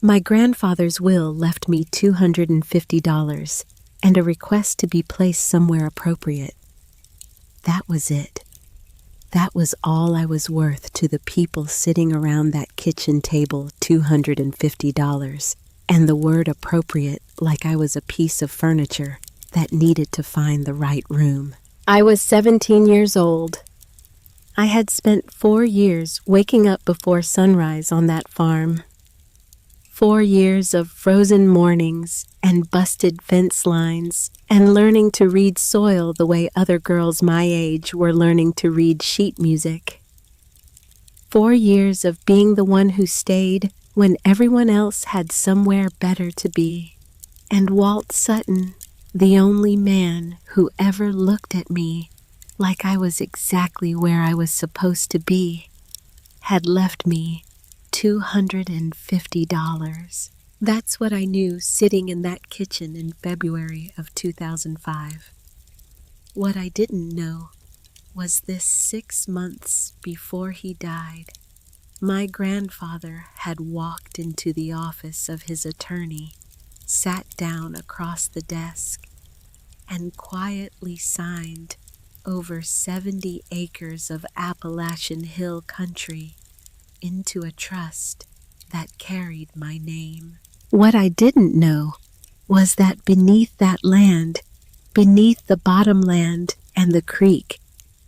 My grandfather's will left me $250 and a request to be placed somewhere appropriate. That was it. That was all I was worth to the people sitting around that kitchen table, $250, and the word appropriate like I was a piece of furniture that needed to find the right room. I was 17 years old. I had spent 4 years waking up before sunrise on that farm. 4 years of frozen mornings and busted fence lines and learning to read soil the way other girls my age were learning to read sheet music. 4 years of being the one who stayed when everyone else had somewhere better to be. And Walt Sutton, the only man who ever looked at me like I was exactly where I was supposed to be, had left me $250. That's what I knew sitting in that kitchen in February of 2005. What I didn't know was this 6 months before he died, my grandfather had walked into the office of his attorney, sat down across the desk, and quietly signed over 70 acres of Appalachian Hill country into a trust that carried my name. What I didn't know was that beneath that land, beneath the bottomland and the creek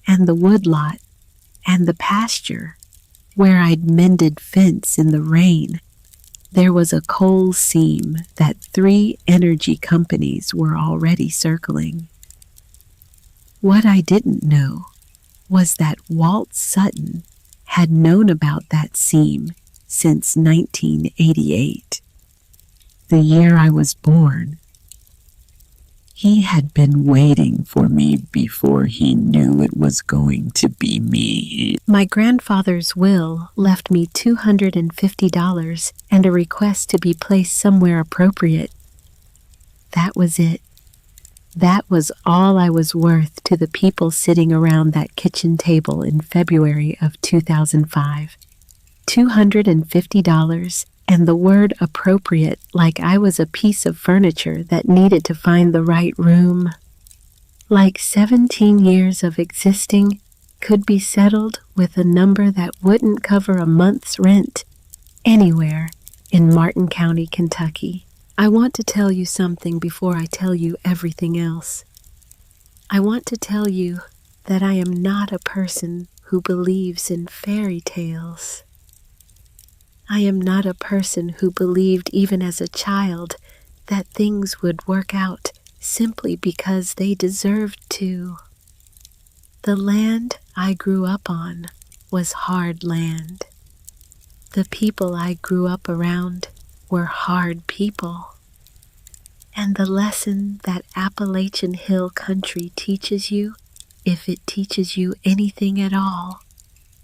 and the woodlot and the pasture, where I'd mended fence in the rain, there was a coal seam that 3 energy companies were already circling. What I didn't know was that Walt Sutton had known about that seam since 1988, the year I was born. He had been waiting for me before he knew it was going to be me. My grandfather's will left me $250 and a request to be placed somewhere appropriate. That was it. That was all I was worth to the people sitting around that kitchen table in February of 2005. $250 and the word appropriate like I was a piece of furniture that needed to find the right room. Like 17 years of existing could be settled with a number that wouldn't cover a month's rent anywhere in Martin County, Kentucky. I want to tell you something before I tell you everything else. I want to tell you that I am not a person who believes in fairy tales. I am not a person who believed even as a child that things would work out simply because they deserved to. The land I grew up on was hard land. The people I grew up around were hard people. And the lesson that Appalachian Hill country teaches you, if it teaches you anything at all,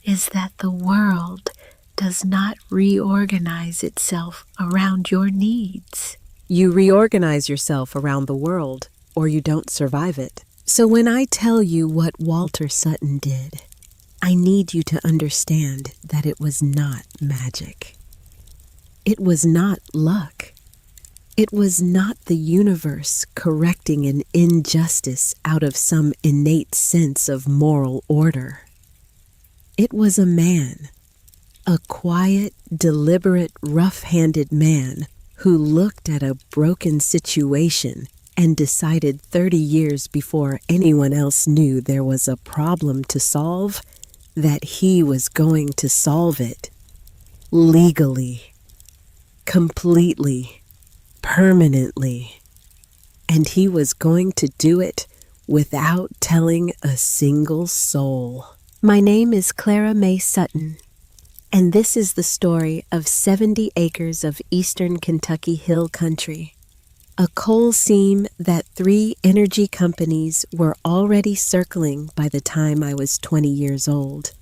is that the world does not reorganize itself around your needs. You reorganize yourself around the world, or you don't survive it. So when I tell you what Walter Sutton did, I need you to understand that it was not magic. It was not luck. It was not the universe correcting an injustice out of some innate sense of moral order. It was a man, a quiet, deliberate, rough-handed man who looked at a broken situation and decided 30 years before anyone else knew there was a problem to solve that he was going to solve it legally, completely, permanently, and he was going to do it without telling a single soul. My name is Clara Mae Sutton, and this is the story of 70 acres of eastern Kentucky hill country, a coal seam that 3 energy companies were already circling by the time I was 20 years old,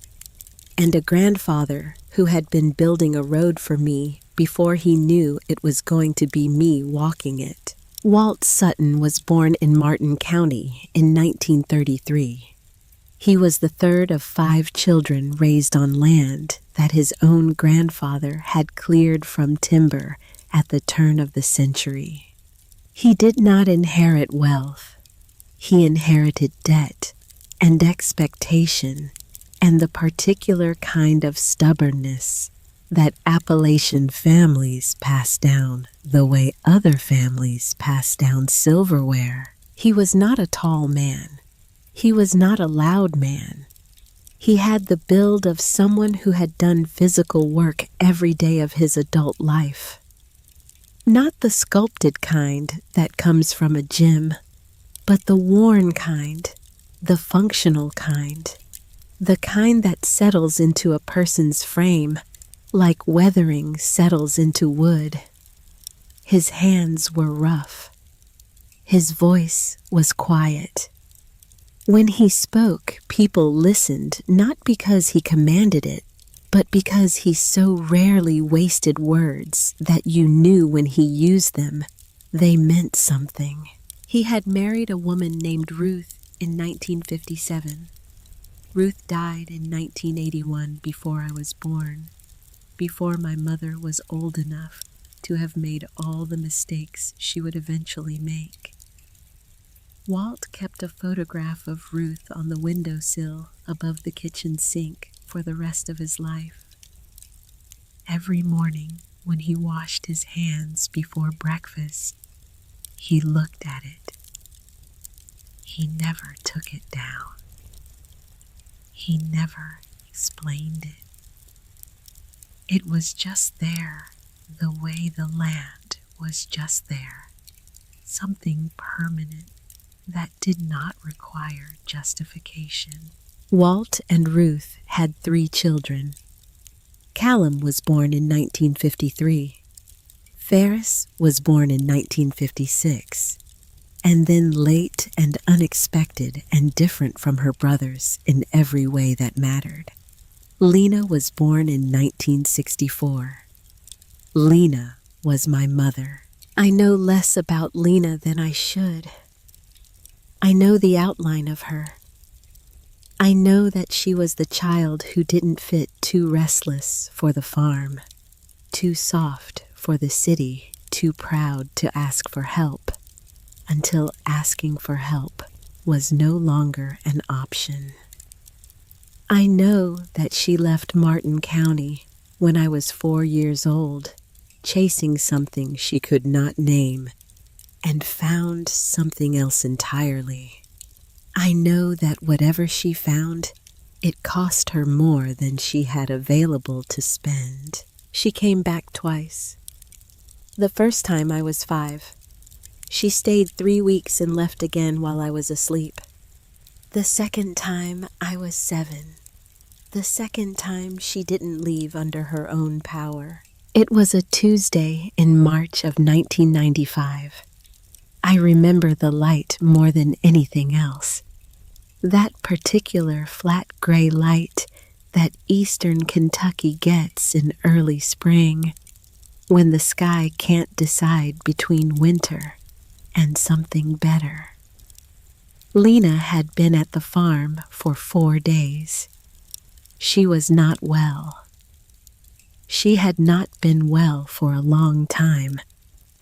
and a grandfather who had been building a road for me before he knew it was going to be me walking it. Walt Sutton was born in Martin County in 1933. He was the third of 5 children raised on land that his own grandfather had cleared from timber at the turn of the century. He did not inherit wealth. He inherited debt and expectation and the particular kind of stubbornness that Appalachian families pass down the way other families pass down silverware. He was not a tall man. He was not a loud man. He had the build of someone who had done physical work every day of his adult life. Not the sculpted kind that comes from a gym, but the worn kind, the functional kind, the kind that settles into a person's frame like weathering settles into wood. His hands were rough. His voice was quiet. When he spoke, people listened not because he commanded it, but because he so rarely wasted words that you knew when he used them, they meant something. He had married a woman named Ruth in 1957. Ruth died in 1981 before I was born, before my mother was old enough to have made all the mistakes she would eventually make. Walt kept a photograph of Ruth on the windowsill above the kitchen sink for the rest of his life. Every morning when he washed his hands before breakfast, he looked at it. He never took it down. He never explained it. It was just there, the way the land was just there, something permanent that did not require justification. Walt and Ruth had 3 children. Callum was born in 1953. Ferris was born in 1956, and then late and unexpected and different from her brothers in every way that mattered. Lena was born in 1964. Lena was my mother. I know less about Lena than I should. I know the outline of her. I know that she was the child who didn't fit too restless for the farm, too soft for the city, too proud to ask for help, until asking for help was no longer an option. I know that she left Martin County when I was 4 years old, chasing something she could not name, and found something else entirely. I know that whatever she found, it cost her more than she had available to spend. She came back twice. The first time I was 5. She stayed 3 weeks and left again while I was asleep. The second time I was 7. The second time she didn't leave under her own power. It was a Tuesday in March of 1995. I remember the light more than anything else. That particular flat gray light that eastern Kentucky gets in early spring, when the sky can't decide between winter and something better. Lena had been at the farm for 4 days. She was not well. She had not been well for a long time,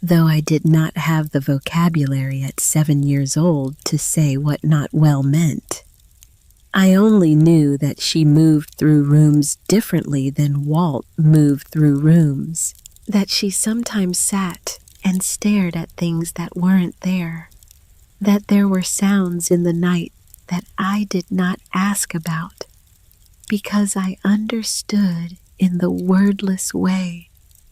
though I did not have the vocabulary at 7 years old to say what not well meant. I only knew that she moved through rooms differently than Walt moved through rooms, that she sometimes sat and stared at things that weren't there, that there were sounds in the night that I did not ask about, because I understood in the wordless way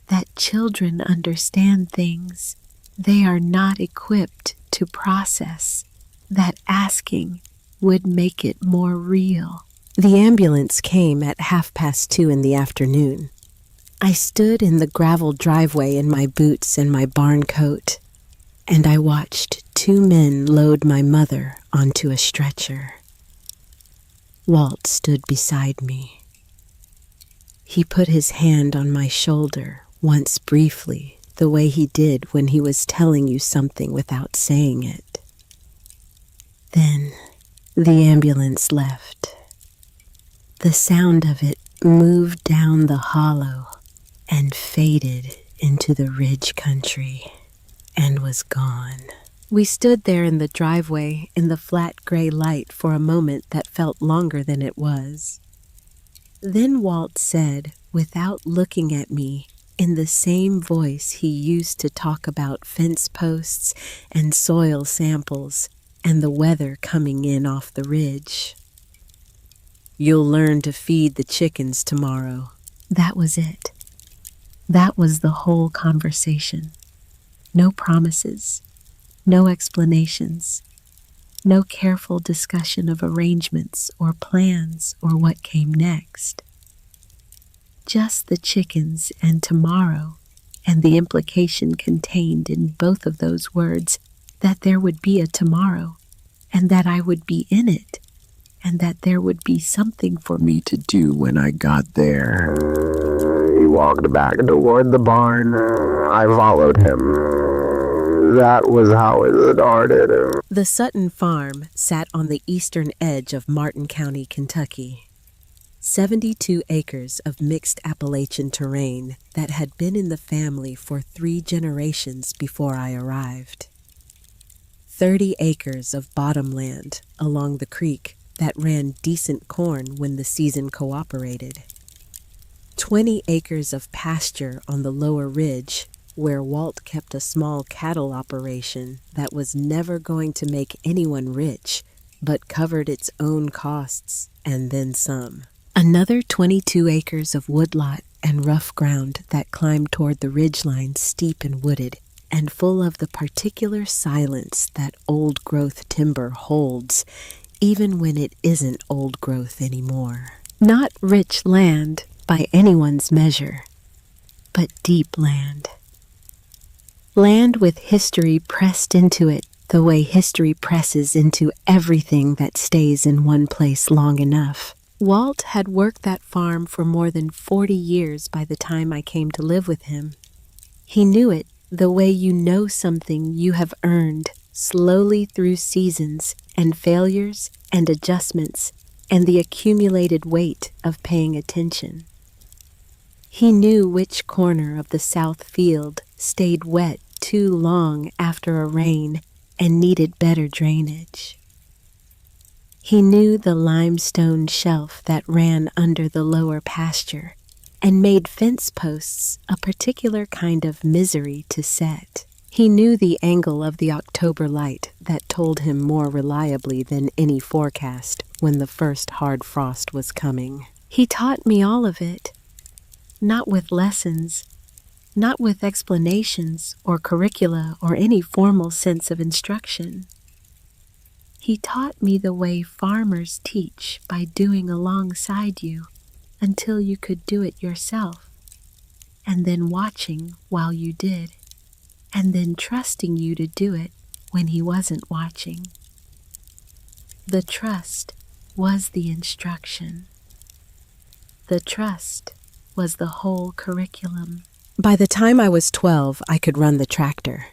that children understand things they are not equipped to process, that asking would make it more real. The ambulance came at 2:30 in the afternoon. I stood in the gravel driveway in my boots and my barn coat, and I watched 2 men load my mother onto a stretcher. Walt stood beside me. He put his hand on my shoulder once briefly, the way he did when he was telling you something without saying it. Then the ambulance left. The sound of it moved down the hollow and faded into the ridge country and was gone. We stood there in the driveway in the flat gray light for a moment that felt longer than it was. Then Walt said, without looking at me, in the same voice he used to talk about fence posts and soil samples and the weather coming in off the ridge. "You'll learn to feed the chickens tomorrow." That was it. That was the whole conversation. No promises, no explanations, no careful discussion of arrangements or plans or what came next. Just the chickens and tomorrow, and the implication contained in both of those words that there would be a tomorrow, and that I would be in it, and that there would be something for me to do when I got there. He walked back toward the barn. I followed him. That was how it started. The Sutton farm sat on the eastern edge of Martin County, Kentucky. 72 acres of mixed Appalachian terrain that had been in the family for 3 generations before I arrived. 30 acres of bottomland along the creek that ran decent corn when the season cooperated. 20 acres of pasture on the lower ridge where Walt kept a small cattle operation that was never going to make anyone rich, but covered its own costs and then some. Another 22 acres of woodlot and rough ground that climbed toward the ridgeline, steep and wooded, and full of the particular silence that old-growth timber holds, even when it isn't old growth anymore. Not rich land by anyone's measure, but deep land. Land with history pressed into it the way history presses into everything that stays in one place long enough. Walt had worked that farm for more than 40 years by the time I came to live with him. He knew it the way you know something you have earned slowly through seasons and failures and adjustments and the accumulated weight of paying attention. He knew which corner of the south field stayed wet too long after a rain and needed better drainage. He knew the limestone shelf that ran under the lower pasture and made fence posts a particular kind of misery to set. He knew the angle of the October light that told him more reliably than any forecast when the first hard frost was coming. He taught me all of it, not with lessons, not with explanations or curricula or any formal sense of instruction. He taught me the way farmers teach by doing alongside you until you could do it yourself, and then watching while you did, and then trusting you to do it when he wasn't watching. The trust was the instruction. The trust was the whole curriculum. By the time I was 12, I could run the tractor.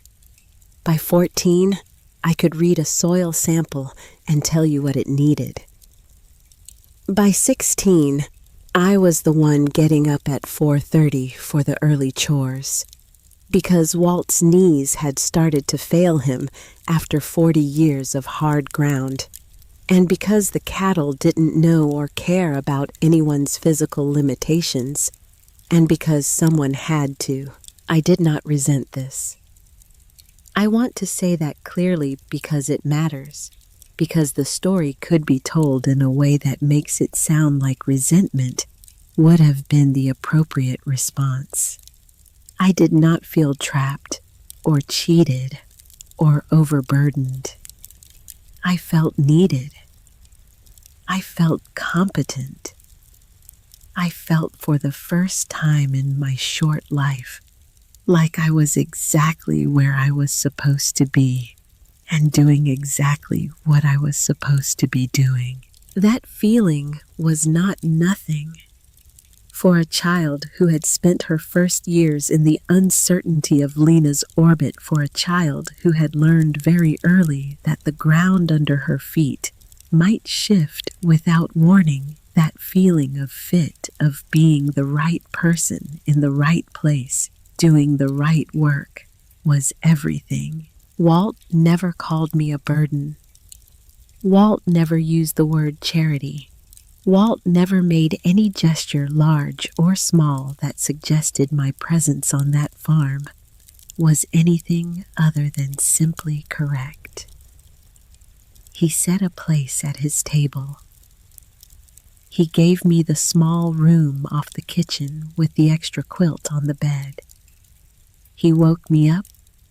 By 14, I could read a soil sample and tell you what it needed. By 16, I was the one getting up at 4:30 for the early chores, because Walt's knees had started to fail him after 40 years of hard ground, and because the cattle didn't know or care about anyone's physical limitations, and because someone had to. I did not resent this. I want to say that clearly because it matters, because the story could be told in a way that makes it sound like resentment would have been the appropriate response. I did not feel trapped or cheated or overburdened. I felt needed. I felt competent. I felt for the first time in my short life like I was exactly where I was supposed to be and doing exactly what I was supposed to be doing. That feeling was not nothing. For a child who had spent her first years in the uncertainty of Lena's orbit, for a child who had learned very early that the ground under her feet might shift without warning, that feeling of fit, of being the right person in the right place, doing the right work was everything. Walt never called me a burden. Walt never used the word charity. Walt never made any gesture, large or small, that suggested my presence on that farm was anything other than simply correct. He set a place at his table. He gave me the small room off the kitchen with the extra quilt on the bed. He woke me up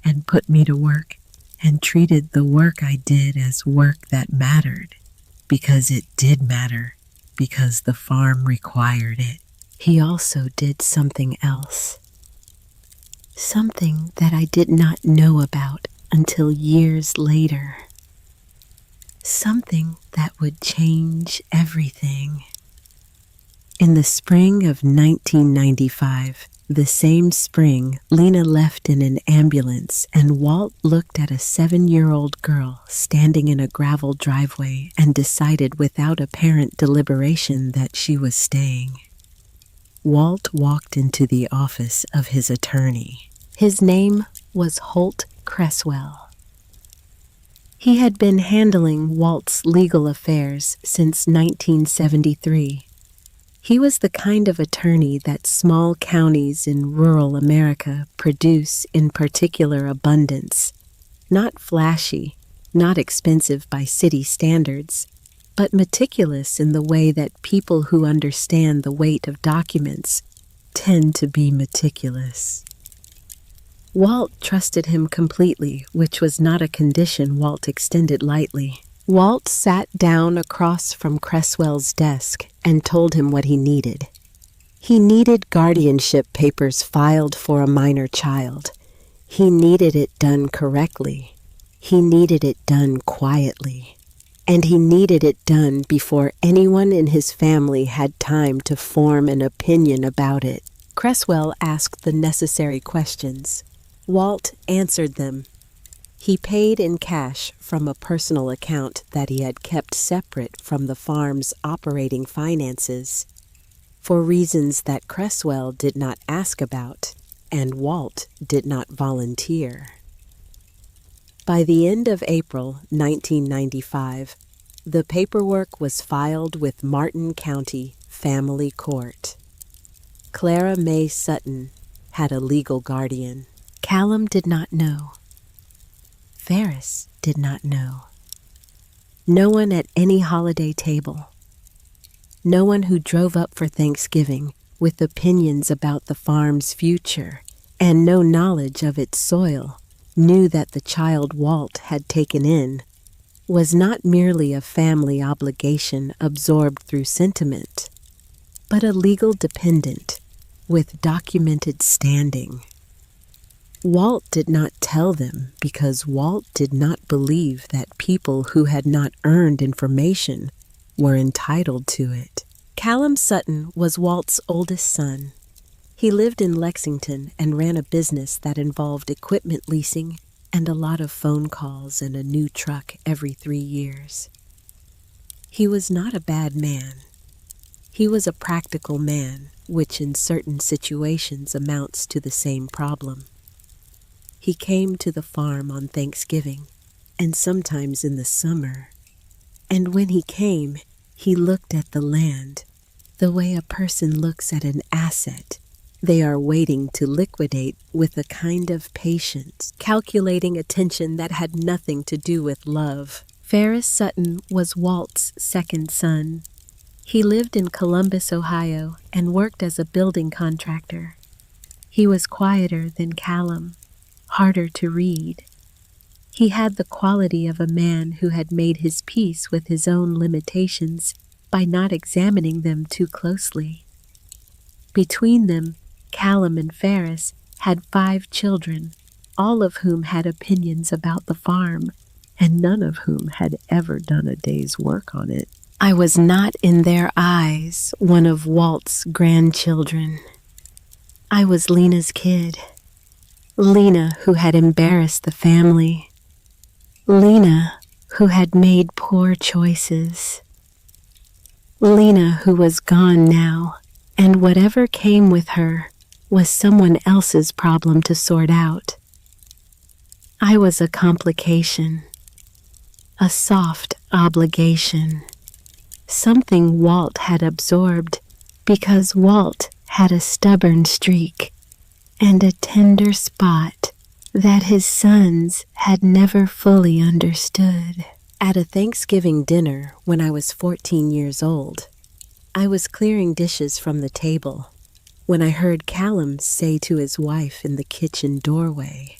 and put me to work and treated the work I did as work that mattered, because it did matter, because the farm required it. He also did something else, something that I did not know about until years later, something that would change everything. In the spring of 1995, the same spring, Lena left in an ambulance, and Walt looked at a 7-year-old girl standing in a gravel driveway and decided without apparent deliberation that she was staying. Walt walked into the office of his attorney. His name was Holt Cresswell. He had been handling Walt's legal affairs since 1973. He was the kind of attorney that small counties in rural America produce in particular abundance. Not flashy, not expensive by city standards, but meticulous in the way that people who understand the weight of documents tend to be meticulous. Walt trusted him completely, which was not a condition Walt extended lightly. Walt sat down across from Cresswell's desk and told him what he needed. He needed guardianship papers filed for a minor child. He needed it done correctly. He needed it done quietly. And he needed it done before anyone in his family had time to form an opinion about it. Cresswell asked the necessary questions. Walt answered them. He paid in cash from a personal account that he had kept separate from the farm's operating finances, for reasons that Cresswell did not ask about and Walt did not volunteer. By the end of April 1995, the paperwork was filed with Martin County Family Court. Clara Mae Sutton had a legal guardian. Callum did not know. Ferris did not know. No one at any holiday table. No one who drove up for Thanksgiving with opinions about the farm's future and no knowledge of its soil knew that the child Walt had taken in was not merely a family obligation absorbed through sentiment, but a legal dependent with documented standing. Walt did not tell them because Walt did not believe that people who had not earned information were entitled to it. Callum Sutton was Walt's oldest son. He lived in Lexington and ran a business that involved equipment leasing and a lot of phone calls and a new truck every 3 years. He was not a bad man. He was a practical man, which in certain situations amounts to the same problem. He came to the farm on Thanksgiving and sometimes in the summer. And when he came, he looked at the land the way a person looks at an asset they are waiting to liquidate, with a kind of patience, calculating attention that had nothing to do with love. Ferris Sutton was Walt's second son. He lived in Columbus, Ohio, and worked as a building contractor. He was quieter than Callum, harder to read. He had the quality of a man who had made his peace with his own limitations by not examining them too closely. Between them, Callum and Ferris had 5 children, all of whom had opinions about the farm, and none of whom had ever done a day's work on it. I was not in their eyes one of Walt's grandchildren. I was Lena's kid. Lena, who had embarrassed the family. Lena, who had made poor choices. Lena, who was gone now, and whatever came with her was someone else's problem to sort out. I was a complication, a soft obligation, something Walt had absorbed because Walt had a stubborn streak and a tender spot that his sons had never fully understood. At a Thanksgiving dinner when I was 14 years old, I was clearing dishes from the table when I heard Callum say to his wife in the kitchen doorway,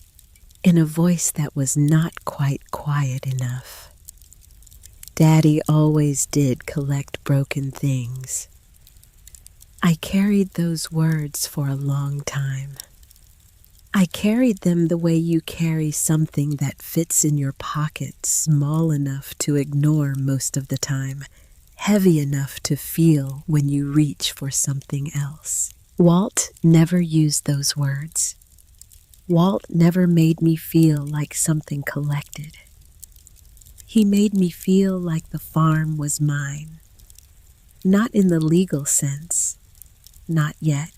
in a voice that was not quite quiet enough, "Daddy always did collect broken things." I carried those words for a long time. I carried them the way you carry something that fits in your pocket, small enough to ignore most of the time, heavy enough to feel when you reach for something else. Walt never used those words. Walt never made me feel like something collected. He made me feel like the farm was mine. Not in the legal sense, not yet.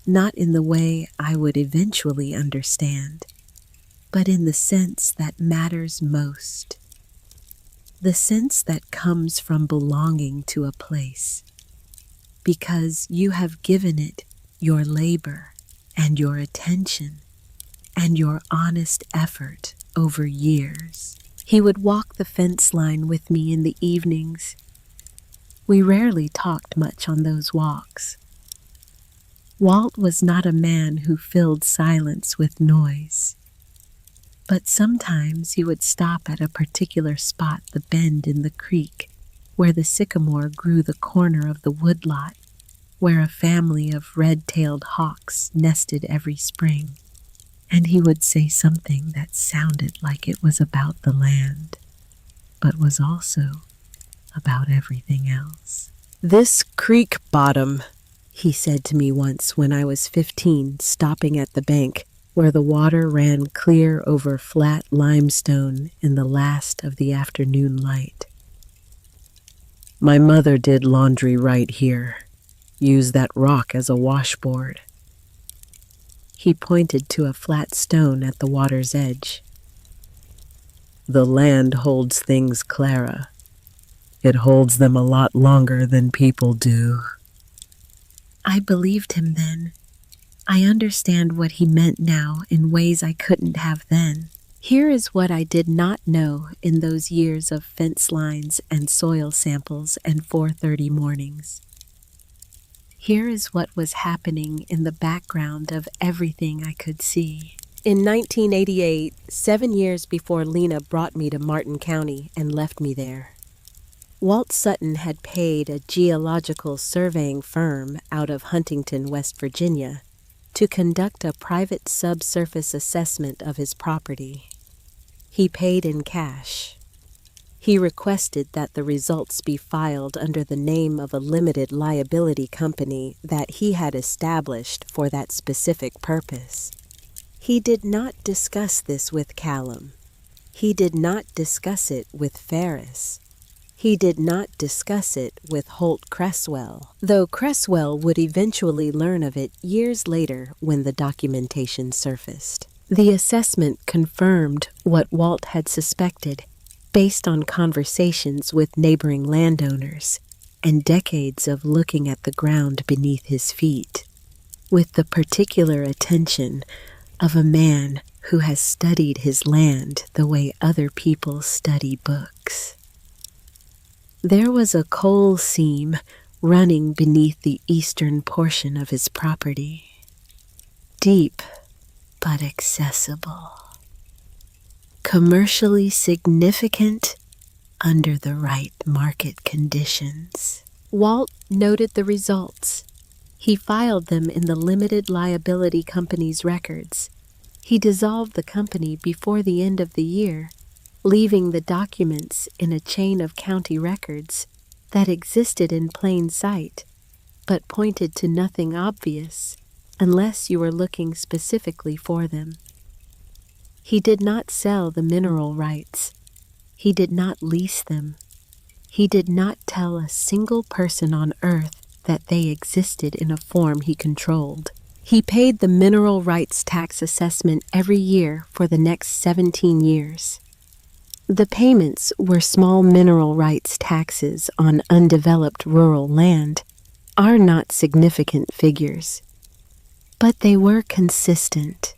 Not in the way I would eventually understand, but in the sense that matters most. The sense that comes from belonging to a place, because you have given it your labor and your attention and your honest effort over years. He would walk the fence line with me in the evenings. We rarely talked much on those walks. Walt was not a man who filled silence with noise, but sometimes he would stop at a particular spot, the bend in the creek, where the sycamore grew, the corner of the woodlot, where a family of red-tailed hawks nested every spring, and he would say something that sounded like it was about the land, but was also about everything else. "This creek bottom," he said to me once when I was 15, stopping at the bank where the water ran clear over flat limestone in the last of the afternoon light. "My mother did laundry right here, used that rock as a washboard." He pointed to a flat stone at the water's edge. "The land holds things, Clara. It holds them a lot longer than people do." I believed him then. I understand what he meant now in ways I couldn't have then. Here is what I did not know in those years of fence lines and soil samples and 4:30 mornings. Here is what was happening in the background of everything I could see. In 1988, 7 years before Lena brought me to Martin County and left me there, Walt Sutton had paid a geological surveying firm out of Huntington, West Virginia, to conduct a private subsurface assessment of his property. He paid in cash. He requested that the results be filed under the name of a limited liability company that he had established for that specific purpose. He did not discuss this with Callum. He did not discuss it with Ferris. He did not discuss it with Holt Cresswell, though Cresswell would eventually learn of it years later when the documentation surfaced. The assessment confirmed what Walt had suspected based on conversations with neighboring landowners and decades of looking at the ground beneath his feet, with the particular attention of a man who has studied his land the way other people study books. There was a coal seam running beneath the eastern portion of his property, deep but accessible, commercially significant under the right market conditions. Walt noted the results. He filed them in the limited liability company's records. He dissolved the company before the end of the year, leaving the documents in a chain of county records that existed in plain sight, but pointed to nothing obvious unless you were looking specifically for them. He did not sell the mineral rights. He did not lease them. He did not tell a single person on earth that they existed in a form he controlled. He paid the mineral rights tax assessment every year for the next 17 years. The payments were small mineral rights taxes on undeveloped rural land, are not significant figures, but they were consistent.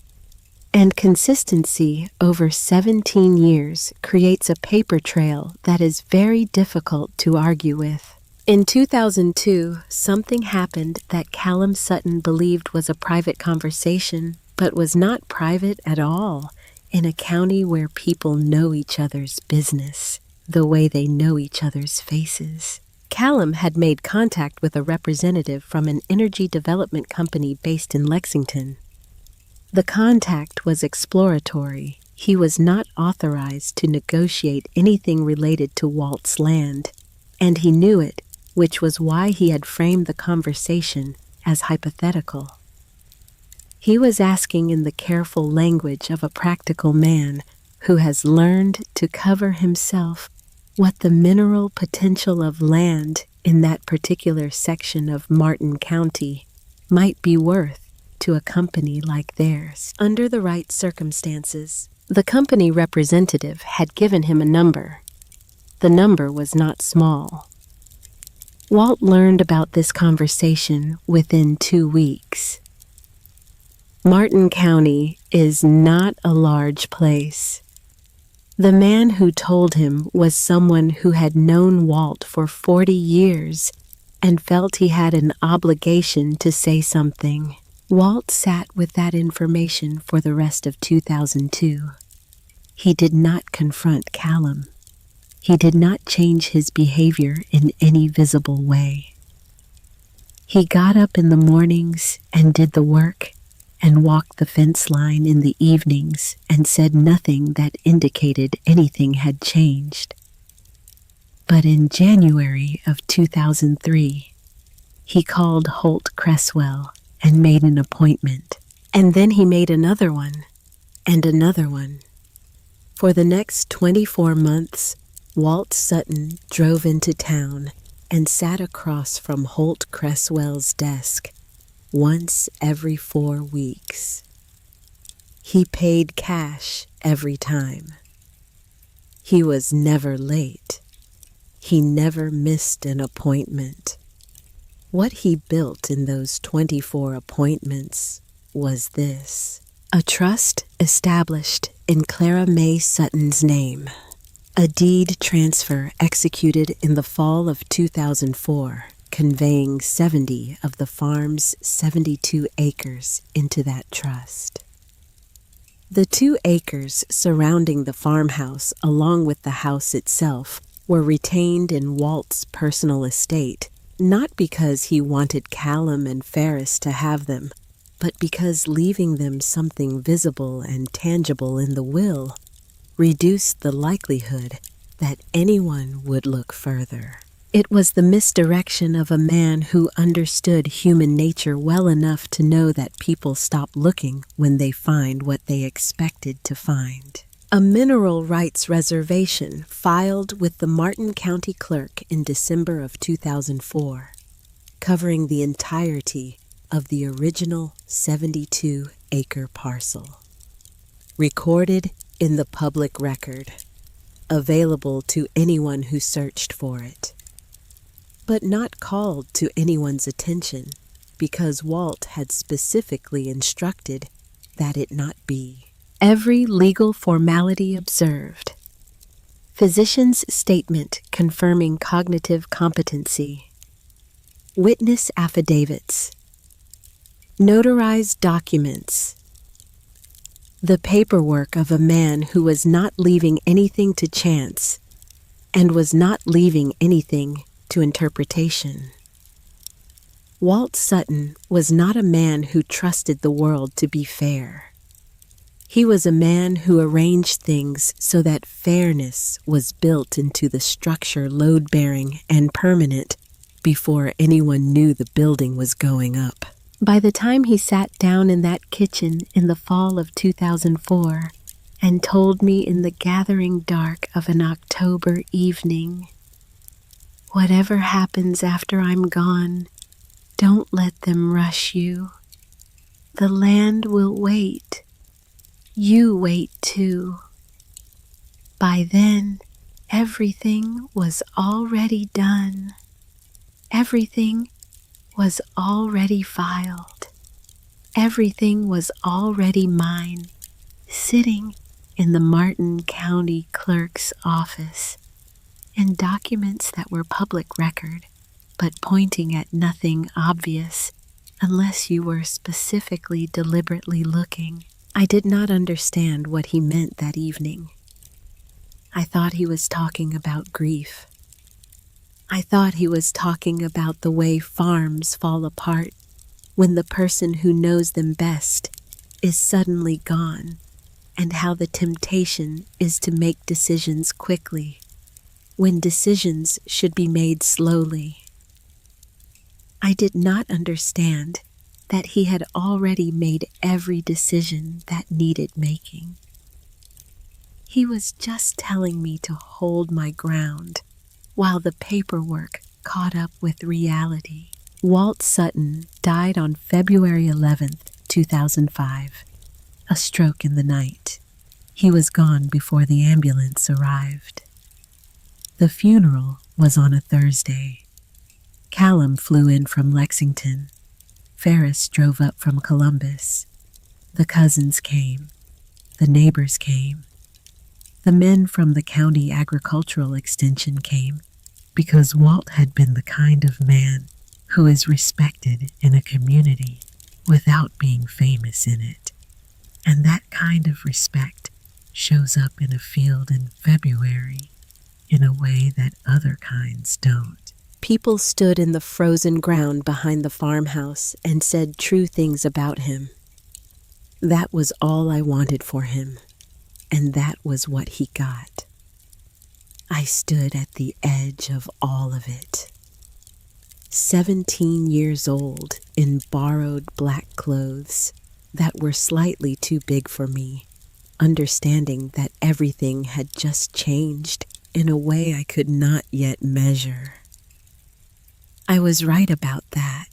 And consistency over 17 years creates a paper trail that is very difficult to argue with. In 2002, something happened that Callum Sutton believed was a private conversation, but was not private at all, in a county where people know each other's business, the way they know each other's faces. Callum had made contact with a representative from an energy development company based in Lexington. The contact was exploratory. He was not authorized to negotiate anything related to Walt's land, and he knew it, which was why he had framed the conversation as hypothetical. He was asking in the careful language of a practical man who has learned to cover himself what the mineral potential of land in that particular section of Martin County might be worth to a company like theirs. Under the right circumstances, the company representative had given him a number. The number was not small. Walt learned about this conversation within 2 weeks. Martin County is not a large place. The man who told him was someone who had known Walt for 40 years and felt he had an obligation to say something. Walt sat with that information for the rest of 2002. He did not confront Callum. He did not change his behavior in any visible way. He got up in the mornings and did the work, and walked the fence line in the evenings and said nothing that indicated anything had changed. But in January of 2003, he called Holt Cresswell and made an appointment. And then he made another one, and another one. For the next 24 months, Walt Sutton drove into town and sat across from Holt Cresswell's desk once every 4 weeks. He paid cash every time. He was never late. He never missed an appointment. What he built in those 24 appointments was this: a trust established in Clara Mae Sutton's name, a deed transfer executed in the fall of 2004, conveying 70 of the farm's 72 acres into that trust. The 2 acres surrounding the farmhouse, along with the house itself, were retained in Walt's personal estate, not because he wanted Callum and Ferris to have them, but because leaving them something visible and tangible in the will reduced the likelihood that anyone would look further. It was the misdirection of a man who understood human nature well enough to know that people stop looking when they find what they expected to find. A mineral rights reservation filed with the Martin County Clerk in December of 2004, covering the entirety of the original 72-acre parcel. Recorded in the public record, available to anyone who searched for it, but not called to anyone's attention because Walt had specifically instructed that it not be. Every legal formality observed. Physician's statement confirming cognitive competency. Witness affidavits. Notarized documents. The paperwork of a man who was not leaving anything to chance and was not leaving anything to interpretation. Walt Sutton was not a man who trusted the world to be fair. He was a man who arranged things so that fairness was built into the structure load-bearing and permanent before anyone knew the building was going up. By the time he sat down in that kitchen in the fall of 2004 and told me in the gathering dark of an October evening, "Whatever happens after I'm gone, don't let them rush you," The land will wait. You wait too. By then, everything was already done. Everything was already filed. Everything was already mine, sitting in the Martin County Clerk's office, in documents that were public record, but pointing at nothing obvious unless you were specifically deliberately looking. I did not understand what he meant that evening. I thought he was talking about grief. I thought he was talking about the way farms fall apart when the person who knows them best is suddenly gone, and how the temptation is to make decisions quickly, when decisions should be made slowly. I did not understand that he had already made every decision that needed making. He was just telling me to hold my ground while the paperwork caught up with reality. Walt Sutton died on February 11th, 2005, a stroke in the night. He was gone before the ambulance arrived. The funeral was on a Thursday. Callum flew in from Lexington. Ferris drove up from Columbus. The cousins came. The neighbors came. The men from the county agricultural extension came because Walt had been the kind of man who is respected in a community without being famous in it. And that kind of respect shows up in a field in February in a way that other kinds don't. People stood in the frozen ground behind the farmhouse and said true things about him. That was all I wanted for him, and that was what he got. I stood at the edge of all of it. 17 years old in borrowed black clothes that were slightly too big for me, understanding that everything had just changed in a way I could not yet measure. I was right about that.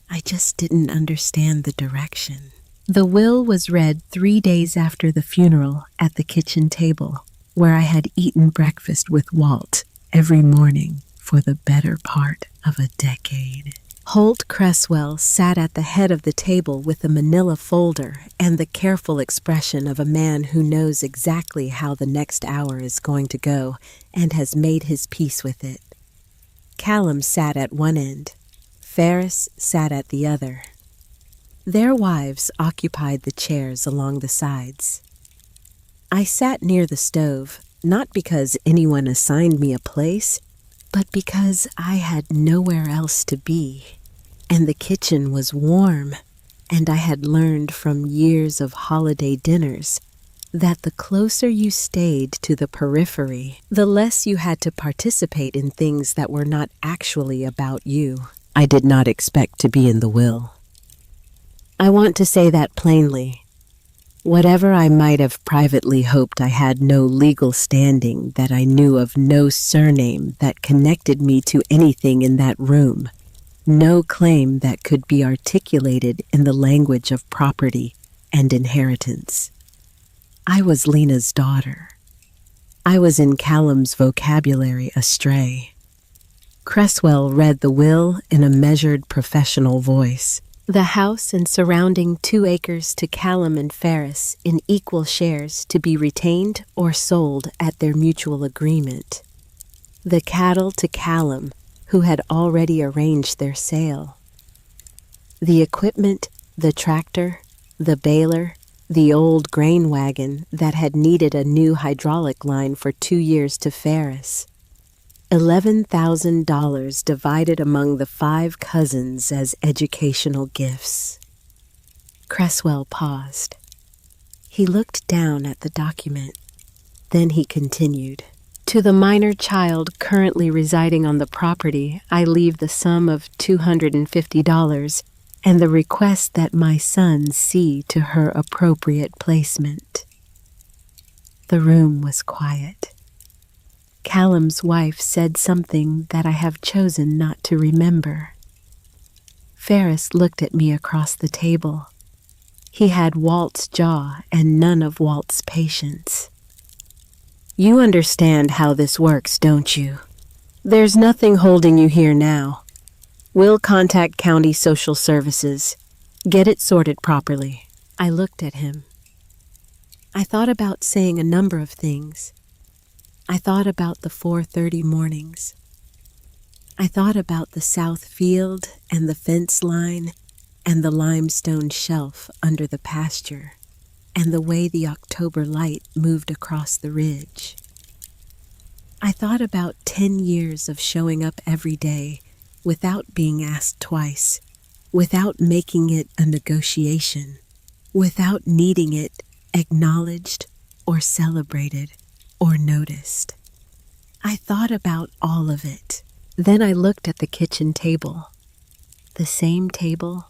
I just didn't understand the direction. The will was read 3 days after the funeral at the kitchen table, where I had eaten breakfast with Walt every morning for the better part of a decade. Holt Cresswell sat at the head of the table with a manila folder and the careful expression of a man who knows exactly how the next hour is going to go and has made his peace with it. Callum sat at one end. Ferris sat at the other. Their wives occupied the chairs along the sides. I sat near the stove, not because anyone assigned me a place, but because I had nowhere else to be. And the kitchen was warm, and I had learned from years of holiday dinners that the closer you stayed to the periphery, the less you had to participate in things that were not actually about you. I did not expect to be in the will. I want to say that plainly. Whatever I might have privately hoped I had no legal standing, that I knew of no surname that connected me to anything in that room, no claim that could be articulated in the language of property and inheritance. I was Lena's daughter. I was in Callum's vocabulary astray. Cresswell read the will in a measured professional voice. The house and surrounding 2 acres to Callum and Ferris in equal shares to be retained or sold at their mutual agreement. The cattle to Callum, who had already arranged their sale. The equipment, the tractor, the baler, the old grain wagon that had needed a new hydraulic line for 2 years to Ferris. $11,000 divided among the 5 cousins as educational gifts. Cresswell paused. He looked down at the document. Then he continued. To the minor child currently residing on the property, I leave the sum of $250 and the request that my son see to her appropriate placement. The room was quiet. Callum's wife said something that I have chosen not to remember. Ferris looked at me across the table. He had Walt's jaw and none of Walt's patience. You understand how this works, don't you? There's nothing holding you here now. We'll contact county social services. Get it sorted properly. I looked at him. I thought about saying a number of things. I thought about the 4:30 mornings. I thought about the south field and the fence line and the limestone shelf under the pasture and the way the October light moved across the ridge. I thought about 10 years of showing up every day without being asked twice, without making it a negotiation, without needing it acknowledged or celebrated or noticed. I thought about all of it. Then I looked at the kitchen table. The same table,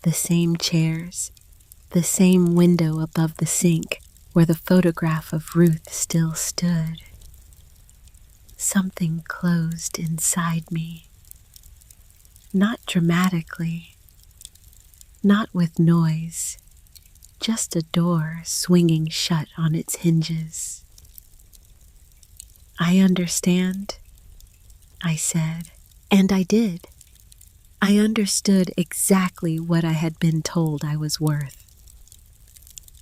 the same chairs, the same window above the sink where the photograph of Ruth still stood. Something closed inside me. Not dramatically, not with noise, just a door swinging shut on its hinges. I understand, I said, and I did. I understood exactly what I had been told I was worth.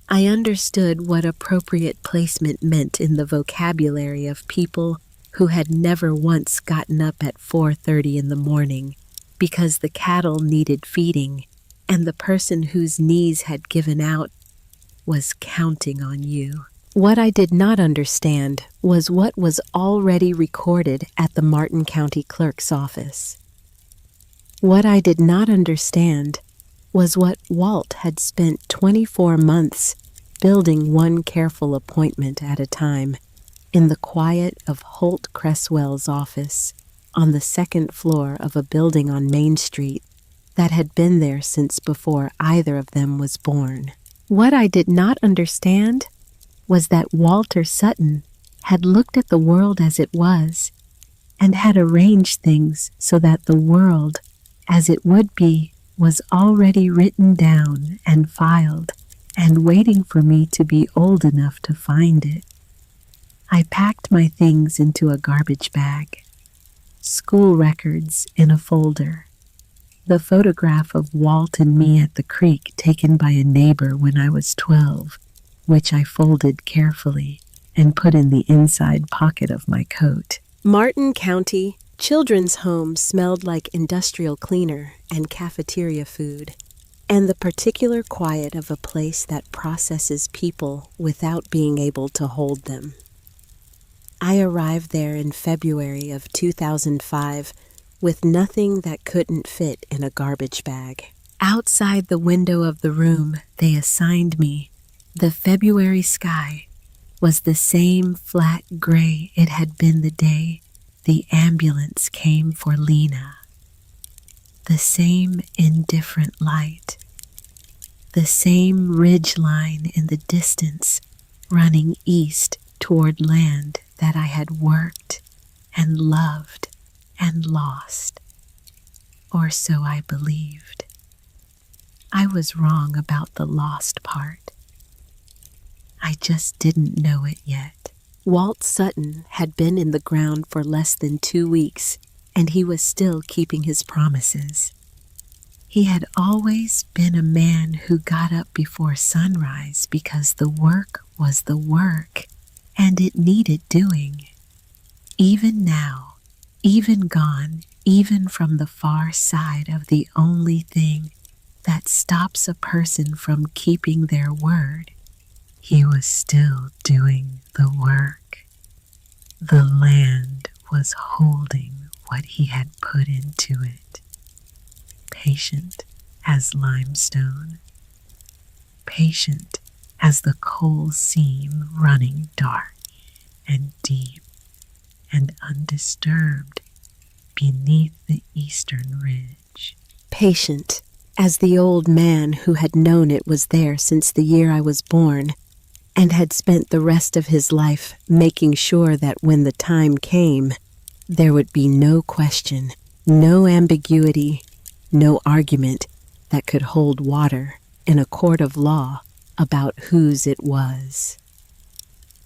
I understood what appropriate placement meant in the vocabulary of people who had never once gotten up at 4:30 in the morning because the cattle needed feeding and the person whose knees had given out was counting on you. What I did not understand was what was already recorded at the Martin County Clerk's office. What I did not understand was what Walt had spent 24 months building one careful appointment at a time in the quiet of Holt Cresswell's office on the second floor of a building on Main Street that had been there since before either of them was born. What I did not understand was that Walter Sutton had looked at the world as it was and had arranged things so that the world as it would be was already written down and filed and waiting for me to be old enough to find it. I packed my things into a garbage bag, school records in a folder, the photograph of Walt and me at the creek taken by a neighbor when I was 12, which I folded carefully and put in the inside pocket of my coat. Martin County Children's Home smelled like industrial cleaner and cafeteria food, and the particular quiet of a place that processes people without being able to hold them. I arrived there in February of 2005 with nothing that couldn't fit in a garbage bag. Outside the window of the room they assigned me, the February sky was the same flat gray it had been the day the ambulance came for Lena. The same indifferent light, the same ridge line in the distance running east toward land that I had worked and loved and lost, or so I believed. I was wrong about the lost part. I just didn't know it yet. Walt Sutton had been in the ground for less than 2 weeks, and he was still keeping his promises. He had always been a man who got up before sunrise because the work was the work, and it needed doing. Even now, even gone, even from the far side of the only thing that stops a person from keeping their word, he was still doing the work. The land was holding what he had put into it, patient as limestone, patient as the coal seam running dark and deep and undisturbed beneath the eastern ridge, patient as the old man who had known it was there since the year I was born and had spent the rest of his life making sure that when the time came, there would be no question, no ambiguity, no argument that could hold water in a court of law about whose it was.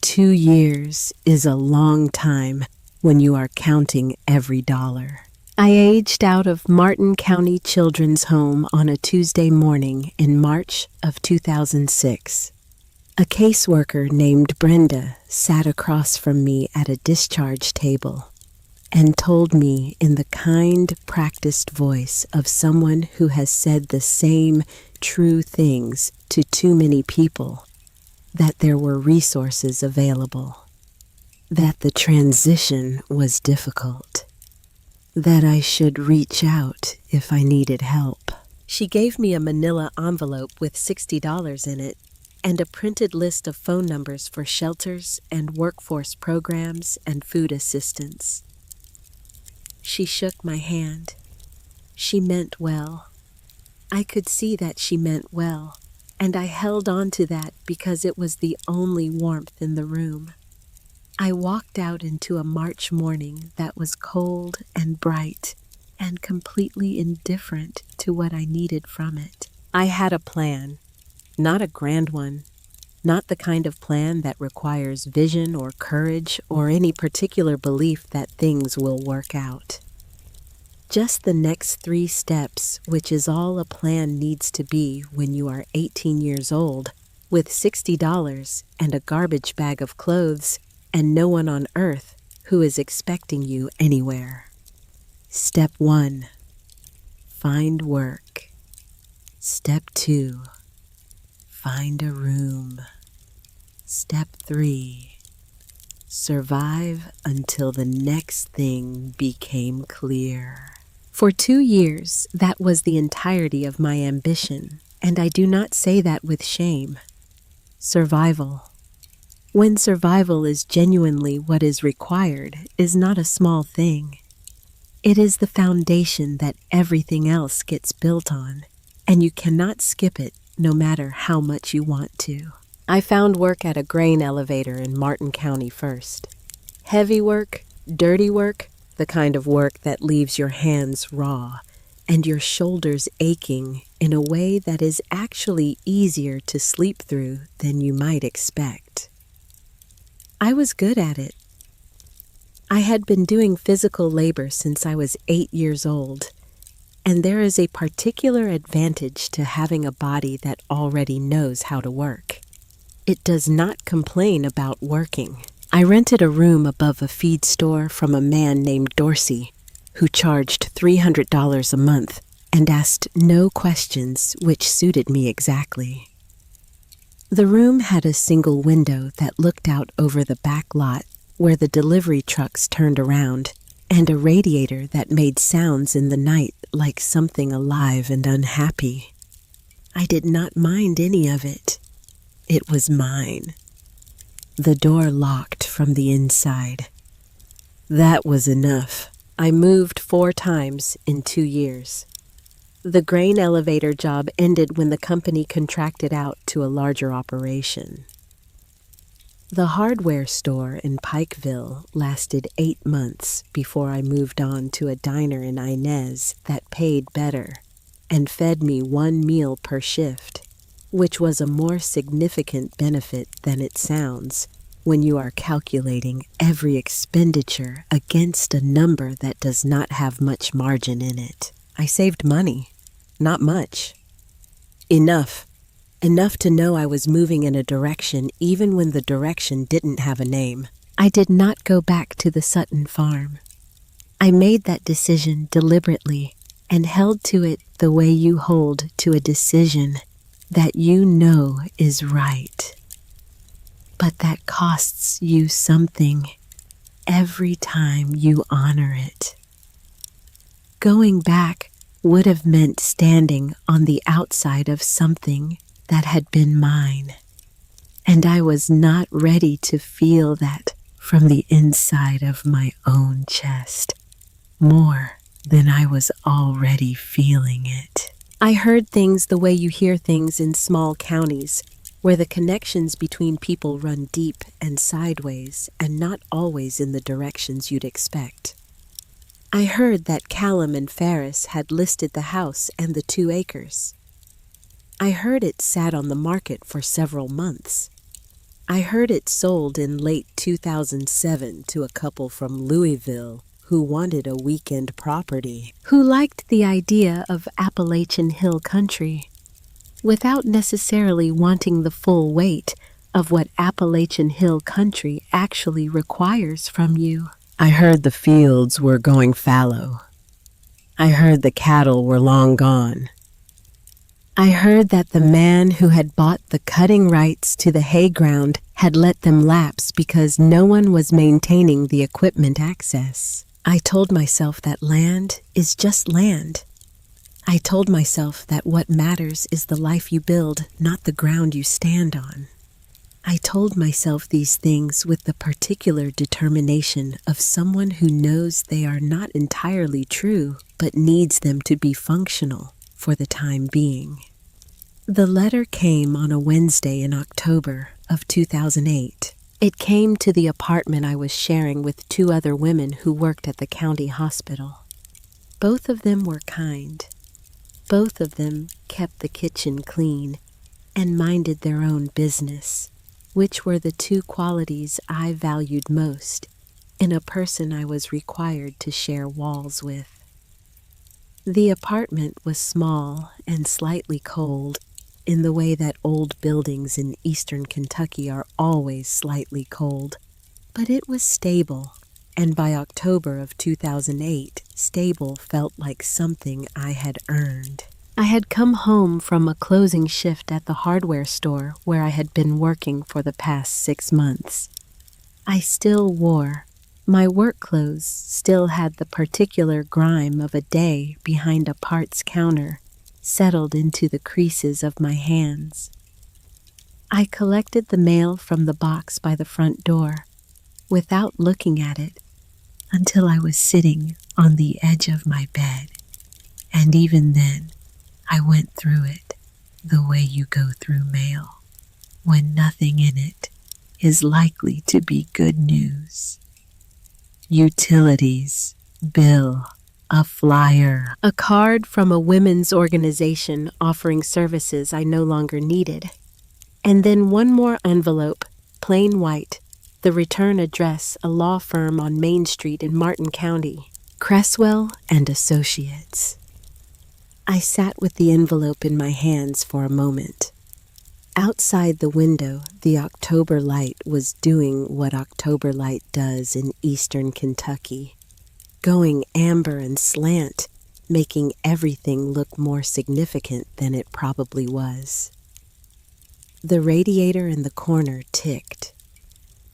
2 years is a long time when you are counting every dollar. I aged out of Martin County Children's Home on a Tuesday morning in March of 2006. A caseworker named Brenda sat across from me at a discharge table and told me in the kind, practiced voice of someone who has said the same true things to too many people that there were resources available, that the transition was difficult, that I should reach out if I needed help. She gave me a manila envelope with $60 in it and a printed list of phone numbers for shelters and workforce programs and food assistance. She shook my hand. She meant well. I could see that she meant well, and I held on to that because it was the only warmth in the room. I walked out into a March morning that was cold and bright and completely indifferent to what I needed from it. I had a plan, not a grand one, not the kind of plan that requires vision or courage or any particular belief that things will work out. Just the next 3 steps, which is all a plan needs to be when you are 18 years old, with $60 and a garbage bag of clothes and no one on earth who is expecting you anywhere. Step 1, find work. Step 2, find a room. Step 3, survive until the next thing became clear. For 2 years, that was the entirety of my ambition, and I do not say that with shame. Survival. When survival is genuinely what is required, is not a small thing. It is the foundation that everything else gets built on, and you cannot skip it no matter how much you want to. I found work at a grain elevator in Martin County first. Heavy work, dirty work, the kind of work that leaves your hands raw and your shoulders aching in a way that is actually easier to sleep through than you might expect. I was good at it. I had been doing physical labor since I was 8 years old, and there is a particular advantage to having a body that already knows how to work. It does not complain about working. I rented a room above a feed store from a man named Dorsey, who charged $300 a month and asked no questions, which suited me exactly. The room had a single window that looked out over the back lot where the delivery trucks turned around, and a radiator that made sounds in the night like something alive and unhappy. I did not mind any of it. It was mine. The door locked from the inside. That was enough. I moved 4 times in 2 years. The grain elevator job ended when the company contracted out to a larger operation. The hardware store in Pikeville lasted 8 months before I moved on to a diner in Inez that paid better and fed me 1 meal per shift, which was a more significant benefit than it sounds when you are calculating every expenditure against a number that does not have much margin in it. I saved money, not much. Enough to know I was moving in a direction even when the direction didn't have a name. I did not go back to the Sutton farm. I made that decision deliberately and held to it the way you hold to a decision that you know is right, but that costs you something every time you honor it. Going back would have meant standing on the outside of something that had been mine, and I was not ready to feel that from the inside of my own chest, more than I was already feeling it. I heard things the way you hear things in small counties, where the connections between people run deep and sideways and not always in the directions you'd expect. I heard that Callum and Ferris had listed the house and the 2 acres. I heard it sat on the market for several months. I heard it sold in late 2007 to a couple from Louisville who wanted a weekend property, who liked the idea of Appalachian Hill country, without necessarily wanting the full weight of what Appalachian Hill country actually requires from you. I heard the fields were going fallow. I heard the cattle were long gone. I heard that the man who had bought the cutting rights to the hay ground had let them lapse because no one was maintaining the equipment access. I told myself that land is just land. I told myself that what matters is the life you build, not the ground you stand on. I told myself these things with the particular determination of someone who knows they are not entirely true, but needs them to be functional for the time being. The letter came on a Wednesday in October of 2008. It came to the apartment I was sharing with two other women who worked at the county hospital. Both of them were kind. Both of them kept the kitchen clean and minded their own business, which were the two qualities I valued most in a person I was required to share walls with. The apartment was small and slightly cold, in the way that old buildings in eastern Kentucky are always slightly cold, but it was stable, and by October of 2008, stable felt like something I had earned. I had come home from a closing shift at the hardware store where I had been working for the past 6 months. I still wore my work clothes, still had the particular grime of a day behind a parts counter settled into the creases of my hands. I collected the mail from the box by the front door without looking at it until I was sitting on the edge of my bed, and even then I went through it the way you go through mail, when nothing in it is likely to be good news. Utilities, bill, a flyer, a card from a women's organization offering services I no longer needed, and then one more envelope, plain white, the return address, a law firm on Main Street in Martin County, Cresswell and Associates. I sat with the envelope in my hands for a moment. Outside the window, the October light was doing what October light does in eastern Kentucky, going amber and slant, making everything look more significant than it probably was. The radiator in the corner ticked.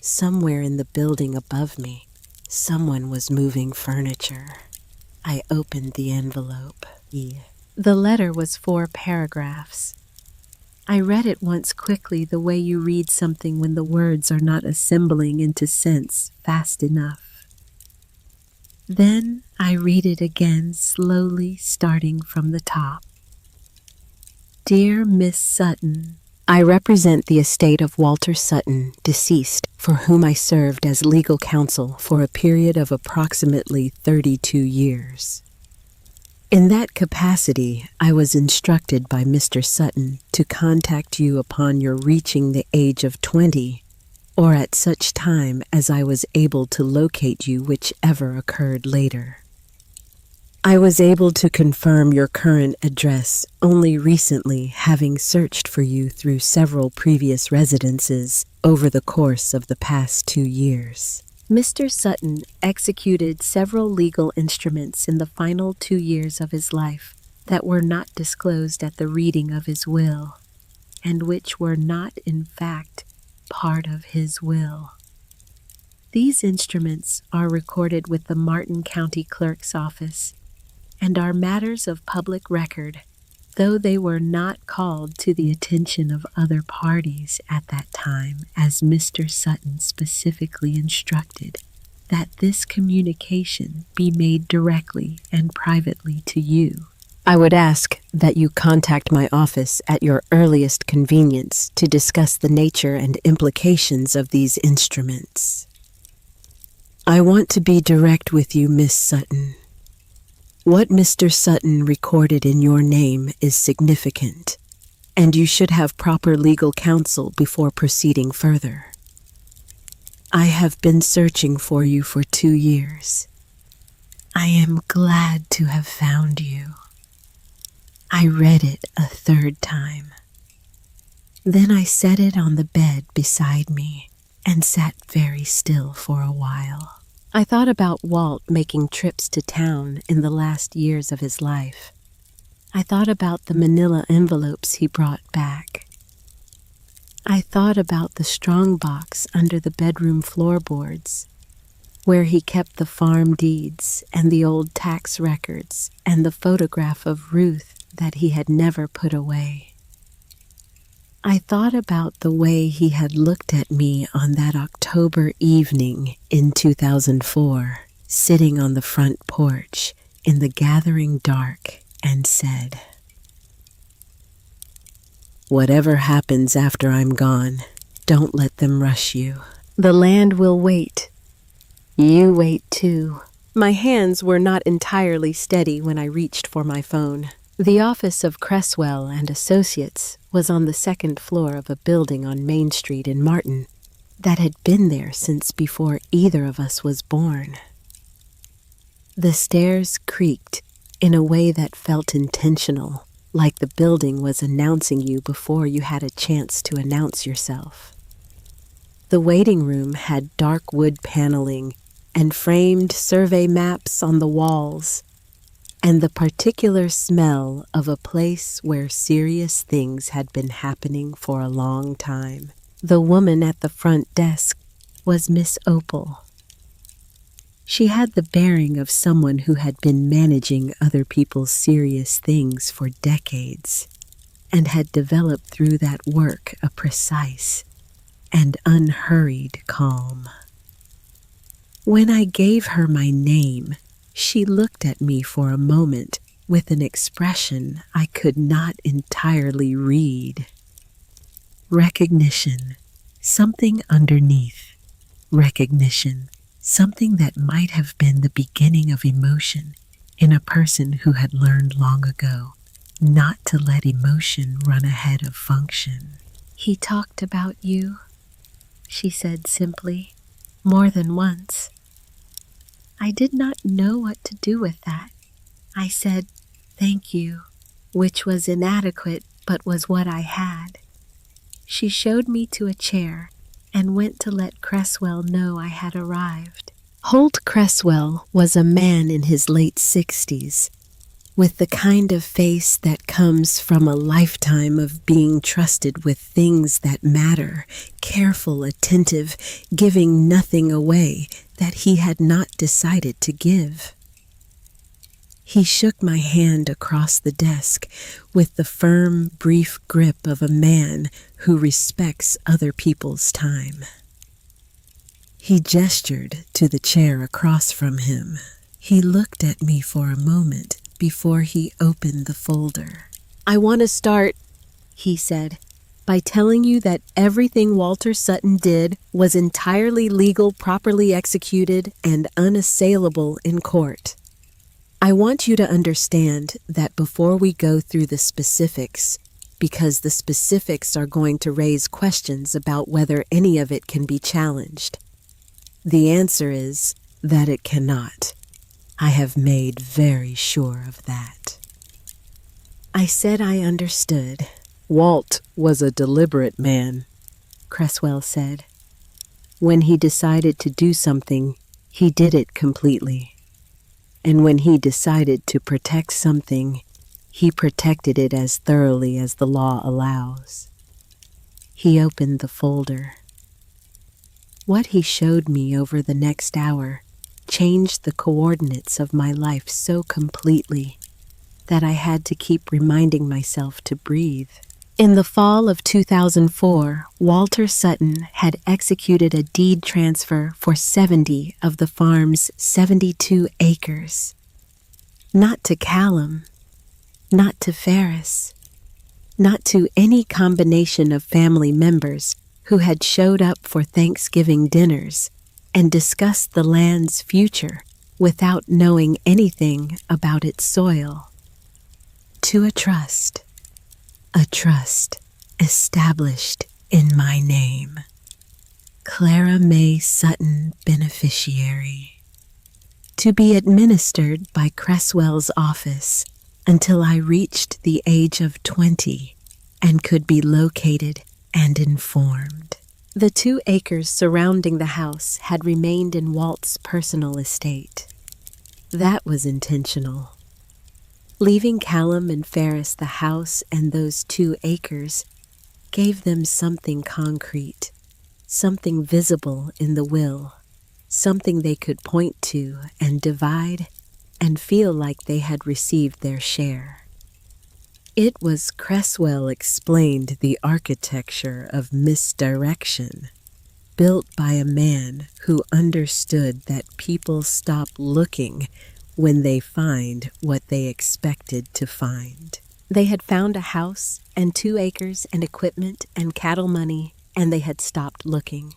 Somewhere in the building above me, someone was moving furniture. I opened the envelope. The letter was 4 paragraphs. I read it once quickly, the way you read something when the words are not assembling into sense fast enough. Then I read it again, slowly, starting from the top. Dear Miss Sutton, I represent the estate of Walter Sutton, deceased, for whom I served as legal counsel for a period of approximately 32 years. In that capacity, I was instructed by Mr. Sutton to contact you upon your reaching the age of 20, or at such time as I was able to locate you, whichever occurred later. I was able to confirm your current address only recently, having searched for you through several previous residences over the course of the past 2 years. Mr. Sutton executed several legal instruments in the final 2 years of his life that were not disclosed at the reading of his will, and which were not, in fact, part of his will. These instruments are recorded with the Martin County Clerk's Office and are matters of public record, though they were not called to the attention of other parties at that time, as Mr. Sutton specifically instructed that this communication be made directly and privately to you. I would ask that you contact my office at your earliest convenience to discuss the nature and implications of these instruments. I want to be direct with you, Miss Sutton. What Mr. Sutton recorded in your name is significant. and you should have proper legal counsel before proceeding further. I have been searching for you for 2 years. I am glad to have found you. I read it a 3rd time. Then I set it on the bed beside me and sat very still for a while. I thought about Walt making trips to town in the last years of his life. I thought about the manila envelopes he brought back. I thought about the strong box under the bedroom floorboards, where he kept the farm deeds and the old tax records and the photograph of Ruth that he had never put away. I thought about the way he had looked at me on that October evening in 2004, sitting on the front porch in the gathering dark, and said, "Whatever happens after I'm gone, don't let them rush you. The land will wait. You wait too." My hands were not entirely steady when I reached for my phone. The office of Cresswell and Associates was on the 2nd floor of a building on Main Street in Martin that had been there since before either of us was born. The stairs creaked in a way that felt intentional, like the building was announcing you before you had a chance to announce yourself. The waiting room had dark wood paneling and framed survey maps on the walls, and the particular smell of a place where serious things had been happening for a long time. The woman at the front desk was Miss Opal. She had the bearing of someone who had been managing other people's serious things for decades and had developed through that work a precise and unhurried calm. When I gave her my name, she looked at me for a moment with an expression I could not entirely read. Recognition, something underneath. Recognition, something that might have been the beginning of emotion in a person who had learned long ago not to let emotion run ahead of function. "He talked about you," she said simply, "more than once." I did not know what to do with that. I said, "Thank you," which was inadequate but was what I had. She showed me to a chair and went to let Cresswell know I had arrived. Holt Cresswell was a man in his late 60s, with the kind of face that comes from a lifetime of being trusted with things that matter, careful, attentive, giving nothing away that he had not decided to give. He shook my hand across the desk with the firm, brief grip of a man who respects other people's time. He gestured to the chair across from him. He looked at me for a moment before he opened the folder. "I want to start," he said, "by telling you that everything Walter Sutton did was entirely legal, properly executed, and unassailable in court. I want you to understand that before we go through the specifics, because the specifics are going to raise questions about whether any of it can be challenged, the answer is that it cannot. I have made very sure of that." I said I understood. "Walt was a deliberate man," Cresswell said. "When he decided to do something, he did it completely. And when he decided to protect something, he protected it as thoroughly as the law allows." He opened the folder. What he showed me over the next hour changed the coordinates of my life so completely that I had to keep reminding myself to breathe. In the fall of 2004, Walter Sutton had executed a deed transfer for 70 of the farm's 72 acres. Not to Callum, not to Ferris, not to any combination of family members who had showed up for Thanksgiving dinners and discussed the land's future without knowing anything about its soil. To a trust. A trust established in my name. Clara May Sutton, beneficiary. To be administered by Cresswell's office until I reached the age of 20 and could be located and informed. The 2 acres surrounding the house had remained in Walt's personal estate. That was intentional. Leaving Callum and Ferris the house and those 2 acres gave them something concrete, something visible in the will, something they could point to and divide and feel like they had received their share. It was Cresswell explained the architecture of misdirection, built by a man who understood that people stop looking when they find what they expected to find. They had found a house and 2 acres and equipment and cattle money, and they had stopped looking.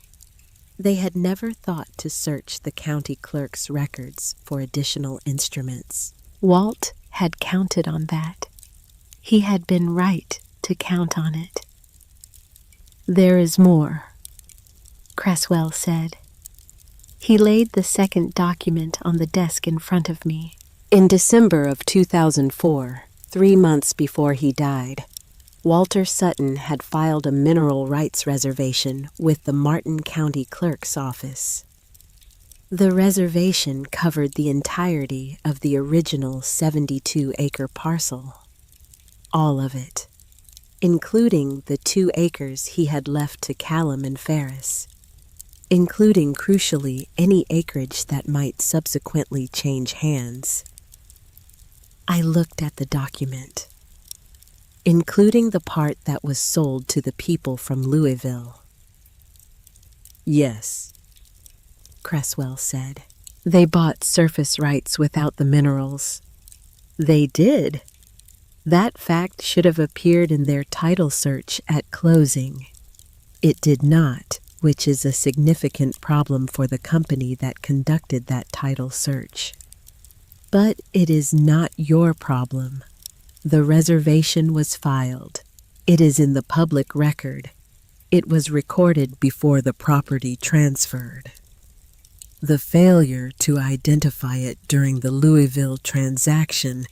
They had never thought to search the county clerk's records for additional instruments. Walt had counted on that. He had been right to count on it. "There is more," Cresswell said. He laid the second document on the desk in front of me. In December of 2004, 3 months before he died, Walter Sutton had filed a mineral rights reservation with the Martin County Clerk's office. The reservation covered the entirety of the original 72-acre parcel. All of it, including the 2 acres he had left to Callum and Ferris, including, crucially, any acreage that might subsequently change hands. I looked at the document, including the part that was sold to the people from Louisville. "Yes," Cresswell said. "They bought surface rights without the minerals." "They did?" That fact should have appeared in their title search at closing. It did not, which is a significant problem for the company that conducted that title search. But it is not your problem. The reservation was filed. It is in the public record. It was recorded before the property transferred. The failure to identify it during the Louisville transaction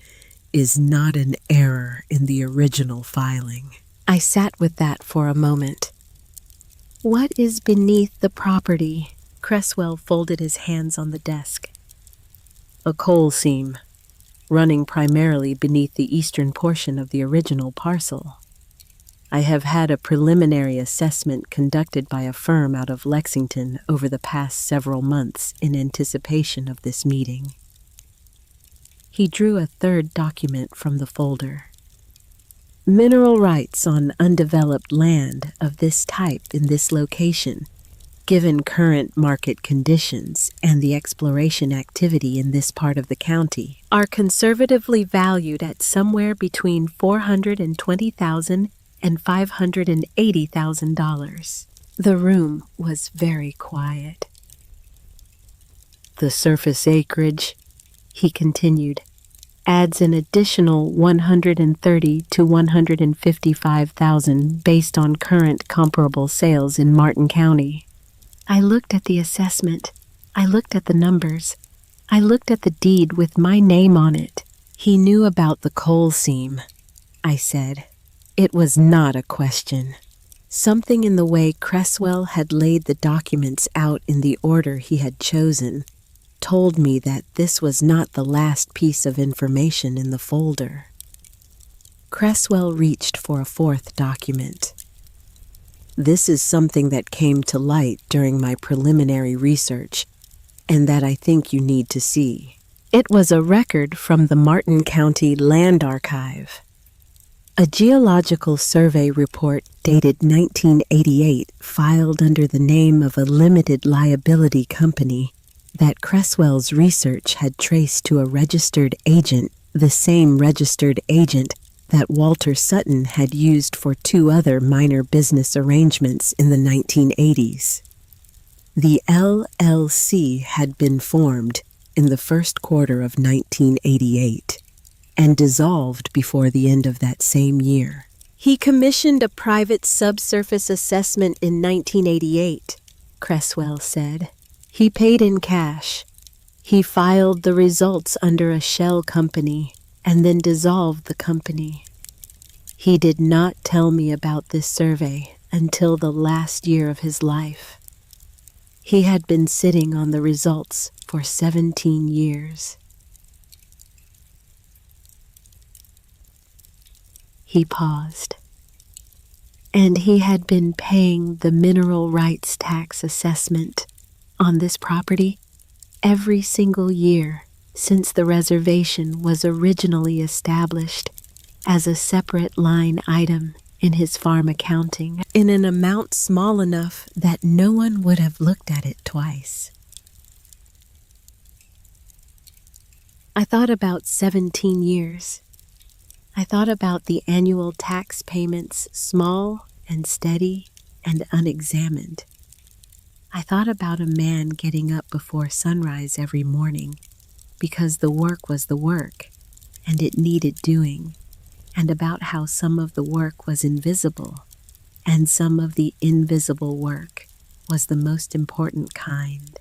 is not an error in the original filing. I sat with that for a moment. "What is beneath the property?" Cresswell folded his hands on the desk. "A coal seam, running primarily beneath the eastern portion of the original parcel. I have had a preliminary assessment conducted by a firm out of Lexington over the past several months in anticipation of this meeting." He drew a third document from the folder. "Mineral rights on undeveloped land of this type in this location, given current market conditions and the exploration activity in this part of the county, are conservatively valued at somewhere between $420,000 and $580,000. The room was very quiet. "The surface acreage," he continued, "adds an additional $130,000 to $155,000 based on current comparable sales in Martin County." I looked at the assessment. I looked at the numbers. I looked at the deed with my name on it. "He knew about the coal seam," I said. It was not a question. Something in the way Cresswell had laid the documents out in the order he had chosen told me that this was not the last piece of information in the folder. Cresswell reached for a fourth document. "This is something that came to light during my preliminary research, and that I think you need to see." It was a record from the Martin County Land Archive. A geological survey report dated 1988 filed under the name of a limited liability company that Cresswell's research had traced to a registered agent, the same registered agent that Walter Sutton had used for 2 other minor business arrangements in the 1980s. The LLC had been formed in the first quarter of 1988 and dissolved before the end of that same year. He commissioned a private subsurface assessment in 1988, Cresswell said. He paid in cash. He filed the results under a shell company and then dissolved the company. He did not tell me about this survey until the last year of his life. He had been sitting on the results for 17 years. He paused. And he had been paying the mineral rights tax assessment on this property every single year since the reservation was originally established as a separate line item in his farm accounting, in an amount small enough that no one would have looked at it twice. I thought about 17 years. I thought about the annual tax payments, small and steady and unexamined. I thought about a man getting up before sunrise every morning because the work was the work and it needed doing, and about how some of the work was invisible and some of the invisible work was the most important kind.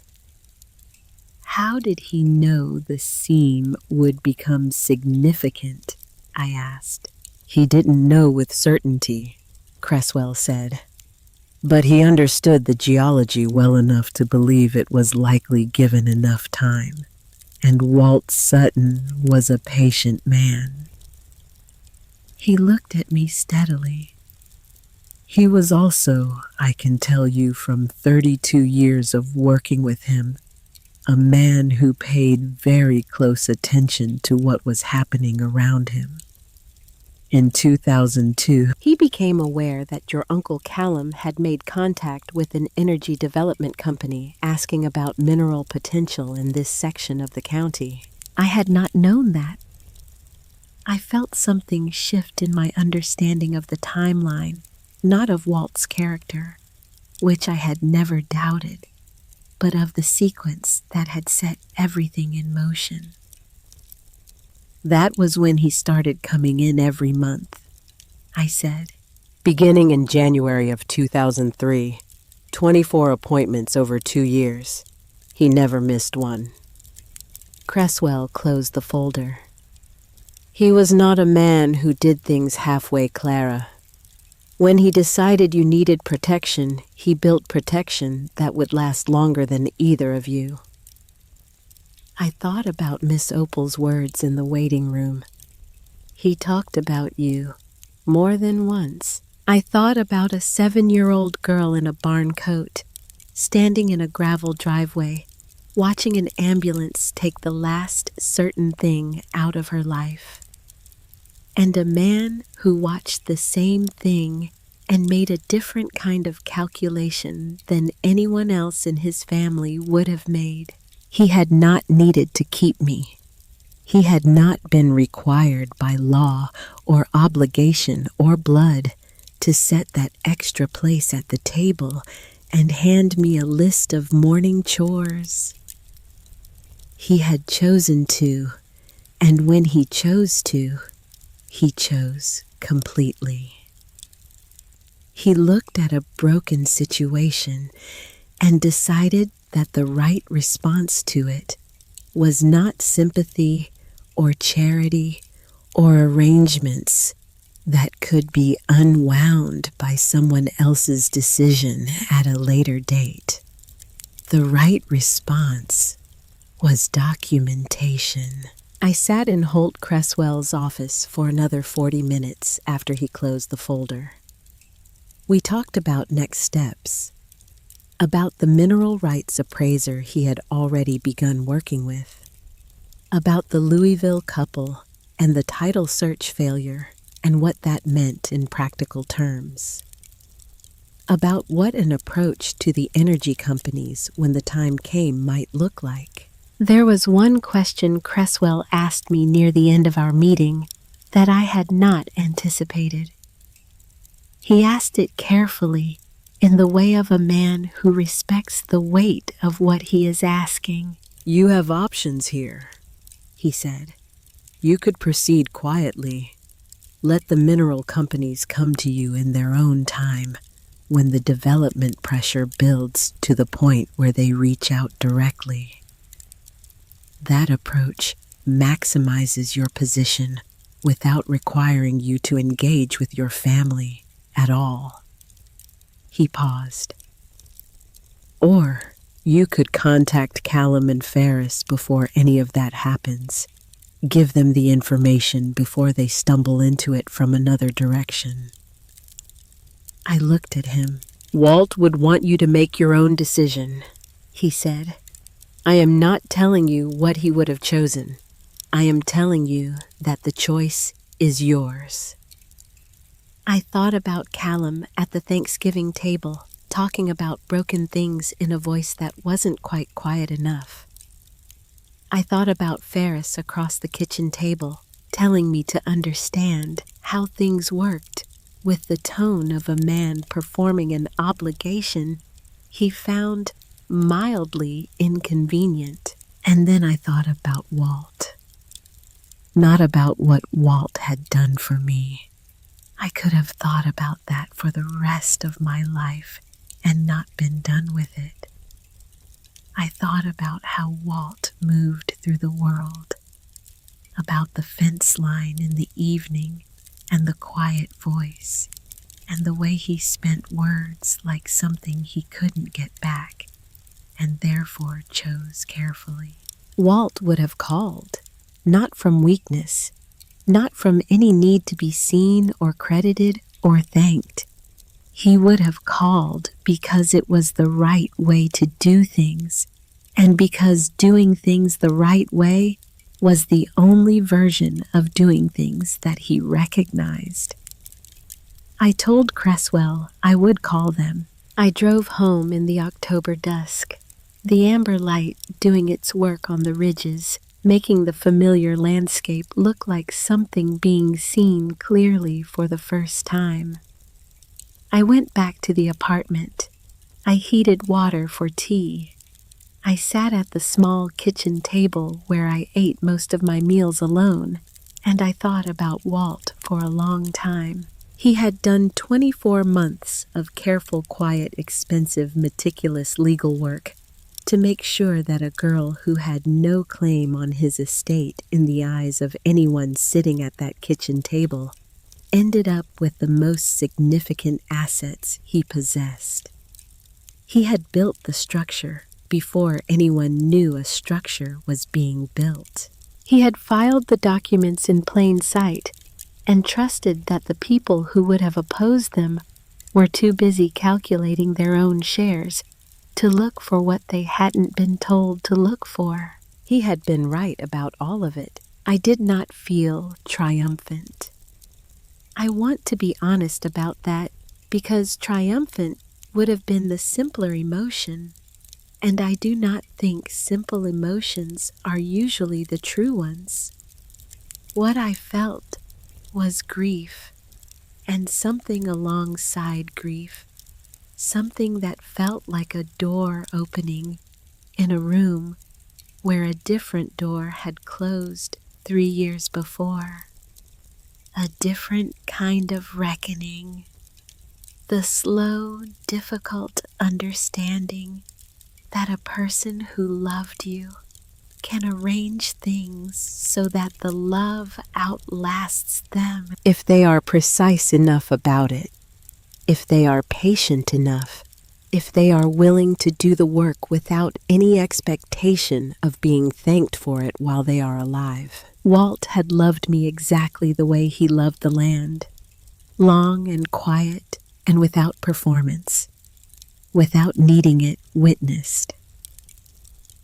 How did he know the seam would become significant? I asked. He didn't know with certainty, Cresswell said, but he understood the geology well enough to believe it was likely given enough time, and Walt Sutton was a patient man. He looked at me steadily. He was also, I can tell you from 32 years of working with him, a man who paid very close attention to what was happening around him. In 2002, he became aware that your Uncle Callum had made contact with an energy development company asking about mineral potential in this section of the county. I had not known that. I felt something shift in my understanding of the timeline, not of Walt's character, which I had never doubted, but of the sequence that had set everything in motion. That was when he started coming in every month, I said. Beginning in January of 2003, 24 appointments over 2 years. He never missed one. Cresswell closed the folder. He was not a man who did things halfway, Clara. When he decided you needed protection, he built protection that would last longer than either of you. I thought about Miss Opal's words in the waiting room. He talked about you more than once. I thought about a 7-year-old girl in a barn coat, standing in a gravel driveway, watching an ambulance take the last certain thing out of her life. And a man who watched the same thing and made a different kind of calculation than anyone else in his family would have made. He had not needed to keep me. He had not been required by law or obligation or blood to set that extra place at the table and hand me a list of morning chores. He had chosen to, and when he chose to, he chose completely. He looked at a broken situation and decided that the right response to it was not sympathy or charity or arrangements that could be unwound by someone else's decision at a later date. The right response was documentation. I sat in Holt Cresswell's office for another 40 minutes after he closed the folder. We talked about next steps, about the mineral rights appraiser he had already begun working with, about the Louisville couple and the title search failure and what that meant in practical terms, about what an approach to the energy companies when the time came might look like. There was one question Cresswell asked me near the end of our meeting that I had not anticipated. He asked it carefully, in the way of a man who respects the weight of what he is asking. You have options here, he said. You could proceed quietly. Let the mineral companies come to you in their own time when the development pressure builds to the point where they reach out directly. That approach maximizes your position without requiring you to engage with your family at all. He paused. Or you could contact Callum and Ferris before any of that happens. Give them the information before they stumble into it from another direction. I looked at him. Walt would want you to make your own decision, he said. I am not telling you what he would have chosen. I am telling you that the choice is yours. I thought about Callum at the Thanksgiving table, talking about broken things in a voice that wasn't quite quiet enough. I thought about Ferris across the kitchen table, telling me to understand how things worked with the tone of a man performing an obligation he found mildly inconvenient. And then I thought about Walt. Not about what Walt had done for me. I could have thought about that for the rest of my life and not been done with it. I thought about how Walt moved through the world, about the fence line in the evening and the quiet voice, and the way he spent words like something he couldn't get back, and therefore chose carefully. Walt would have called, not from weakness, not from any need to be seen or credited or thanked. He would have called because it was the right way to do things, and because doing things the right way was the only version of doing things that he recognized. I told Cresswell I would call them. I drove home in the October dusk, the amber light doing its work on the ridges, making the familiar landscape look like something being seen clearly for the first time. I went back to the apartment. I heated water for tea. I sat at the small kitchen table where I ate most of my meals alone, and I thought about Walt for a long time. He had done 24 months of careful, quiet, expensive, meticulous legal work to make sure that a girl who had no claim on his estate in the eyes of anyone sitting at that kitchen table ended up with the most significant assets he possessed. He had built the structure before anyone knew a structure was being built. He had filed the documents in plain sight and trusted that the people who would have opposed them were too busy calculating their own shares to look for what they hadn't been told to look for. He had been right about all of it. I did not feel triumphant. I want to be honest about that because triumphant would have been the simpler emotion, and I do not think simple emotions are usually the true ones. What I felt was grief, and something alongside grief, something that felt like a door opening in a room where a different door had closed 3 years before. A different kind of reckoning. The slow, difficult understanding that a person who loved you can arrange things so that the love outlasts them if they are precise enough about it, if they are patient enough, if they are willing to do the work without any expectation of being thanked for it while they are alive. Walt had loved me exactly the way he loved the land, long and quiet and without performance, without needing it witnessed.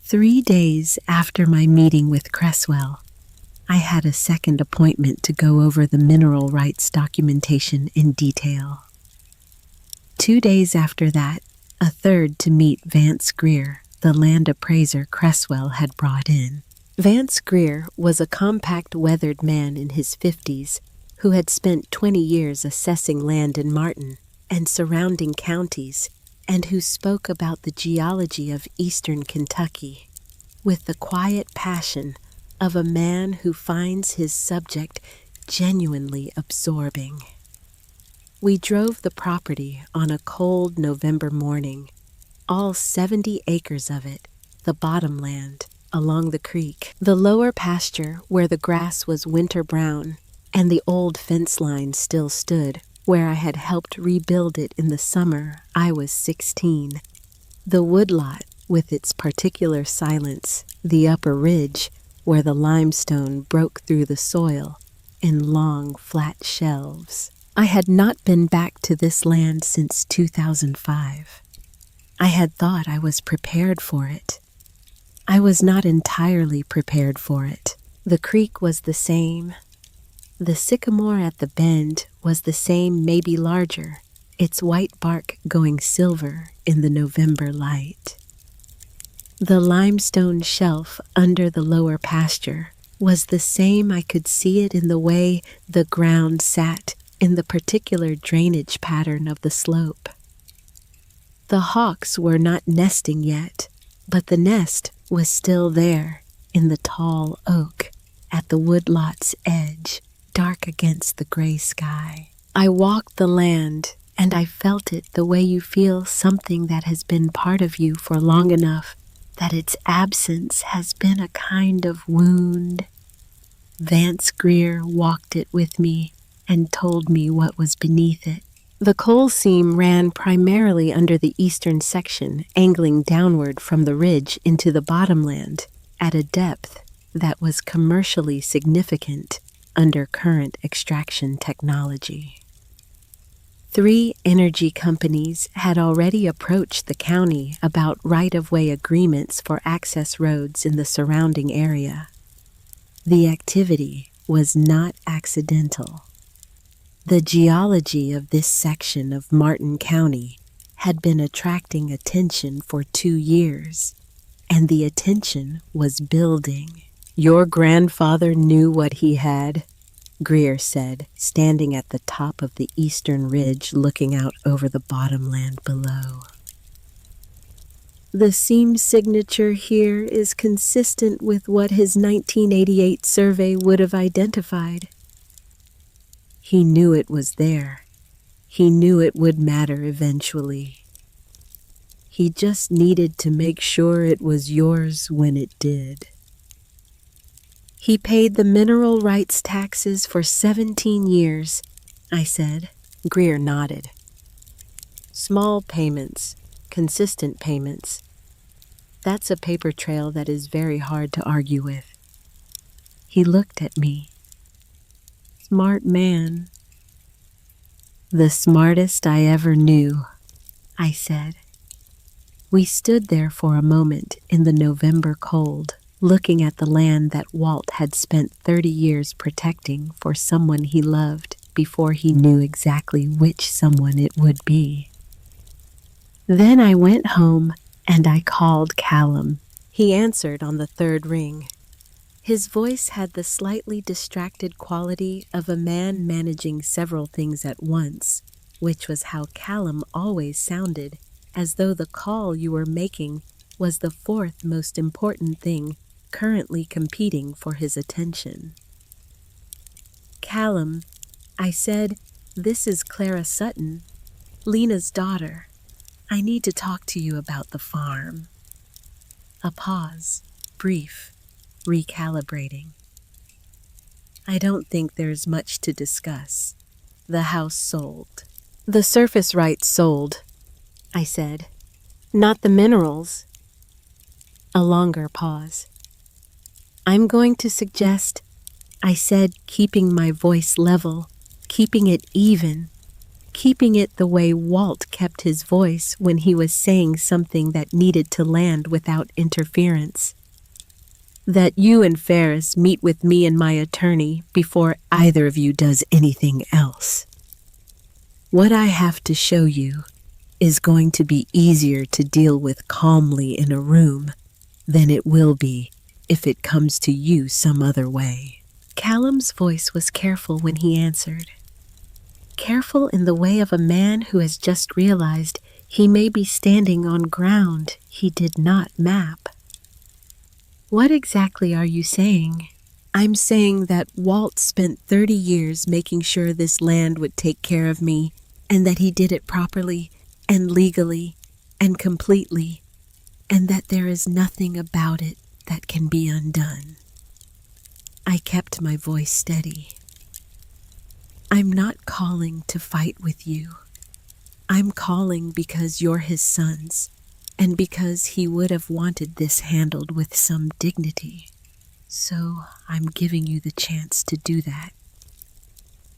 3 days after my meeting with Cresswell, I had a second appointment to go over the mineral rights documentation in detail. 2 days after that, a third to meet Vance Greer, the land appraiser Cresswell had brought in. Vance Greer was a compact, weathered man in his 50s who had spent 20 years assessing land in Martin and surrounding counties, and who spoke about the geology of eastern Kentucky with the quiet passion of a man who finds his subject genuinely absorbing. We drove the property on a cold November morning, all 70 acres of it, the bottomland, along the creek, the lower pasture where the grass was winter brown, and the old fence line still stood where I had helped rebuild it in the summer I was 16. The woodlot with its particular silence, the upper ridge where the limestone broke through the soil in long, flat shelves. I had not been back to this land since 2005. I had thought I was prepared for it. I was not entirely prepared for it. The creek was the same. The sycamore at the bend was the same, maybe larger, its white bark going silver in the November light. The limestone shelf under the lower pasture was the same. I could see it in the way the ground sat in the particular drainage pattern of the slope. The hawks were not nesting yet, but the nest was still there in the tall oak at the woodlot's edge, dark against the gray sky. I walked the land, and I felt it the way you feel something that has been part of you for long enough that its absence has been a kind of wound. Vance Greer walked it with me and told me what was beneath it. The coal seam ran primarily under the eastern section, angling downward from the ridge into the bottomland at a depth that was commercially significant under current extraction technology. 3 energy companies had already approached the county about right-of-way agreements for access roads in the surrounding area. The activity was not accidental. The geology of this section of Martin County had been attracting attention for 2 years, and the attention was building. "Your grandfather knew what he had," Greer said, standing at the top of the eastern ridge looking out over the bottomland below. "The seam signature here is consistent with what his 1988 survey would have identified. He knew it was there. He knew it would matter eventually. He just needed to make sure it was yours when it did. He paid the mineral rights taxes for 17 years, I said. Greer nodded. Small payments, consistent payments. That's a paper trail that is very hard to argue with. He looked at me. Smart man. The smartest I ever knew, I said. We stood there for a moment in the November cold, looking at the land that Walt had spent 30 years protecting for someone he loved before he knew exactly which someone it would be. Then I went home and I called Callum. He answered on the 3rd ring. His voice had the slightly distracted quality of a man managing several things at once, which was how Callum always sounded, as though the call you were making was the 4th most important thing currently competing for his attention. Callum, I said, this is Clara Sutton, Lena's daughter. I need to talk to you about the farm. A pause, brief, recalibrating. I don't think there's much to discuss. The house sold. The surface rights sold, I said. Not the minerals. A longer pause. I'm going to suggest, I said, keeping my voice level, keeping it even, keeping it the way Walt kept his voice when he was saying something that needed to land without interference. That you and Ferris meet with me and my attorney before either of you does anything else. What I have to show you is going to be easier to deal with calmly in a room than it will be if it comes to you some other way. Callum's voice was careful when he answered. Careful in the way of a man who has just realized he may be standing on ground he did not map. What exactly are you saying? I'm saying that Walt spent 30 years making sure this land would take care of me, and that he did it properly and legally and completely, and that there is nothing about it that can be undone. I kept my voice steady. I'm not calling to fight with you. I'm calling because you're his sons, and because he would have wanted this handled with some dignity. So I'm giving you the chance to do that.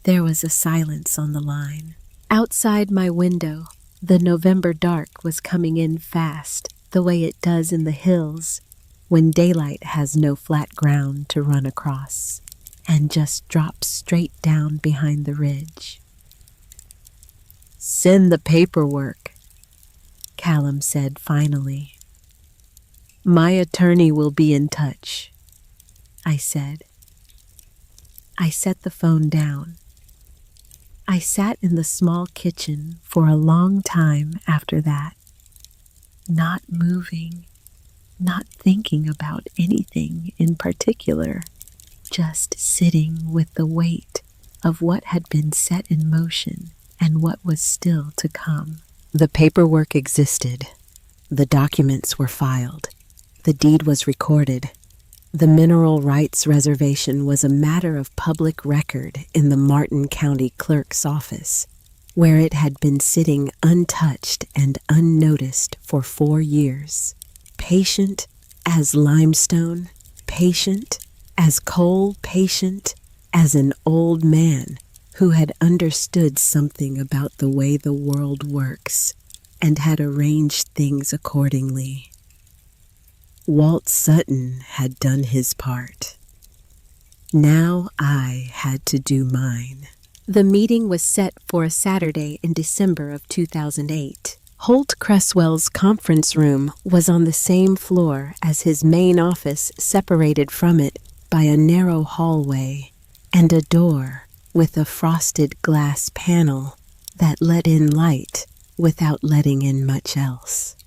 There was a silence on the line. Outside my window, the November dark was coming in fast, the way it does in the hills when daylight has no flat ground to run across and just drops straight down behind the ridge. "Send the paperwork," Callum said finally. "My attorney will be in touch," I said. I set the phone down. I sat in the small kitchen for a long time after that, not moving, not thinking about anything in particular, just sitting with the weight of what had been set in motion and what was still to come. The paperwork existed. The documents were filed. The deed was recorded. The mineral rights reservation was a matter of public record in the Martin County Clerk's office, where it had been sitting untouched and unnoticed for 4 years. Patient as limestone, patient as coal, patient as an old man who had understood something about the way the world works and had arranged things accordingly. Walt Sutton had done his part. Now I had to do mine. The meeting was set for a Saturday in December of 2008. Holt Cresswell's conference room was on the same floor as his main office, separated from it by a narrow hallway and a door with a frosted glass panel that let in light without letting in much else.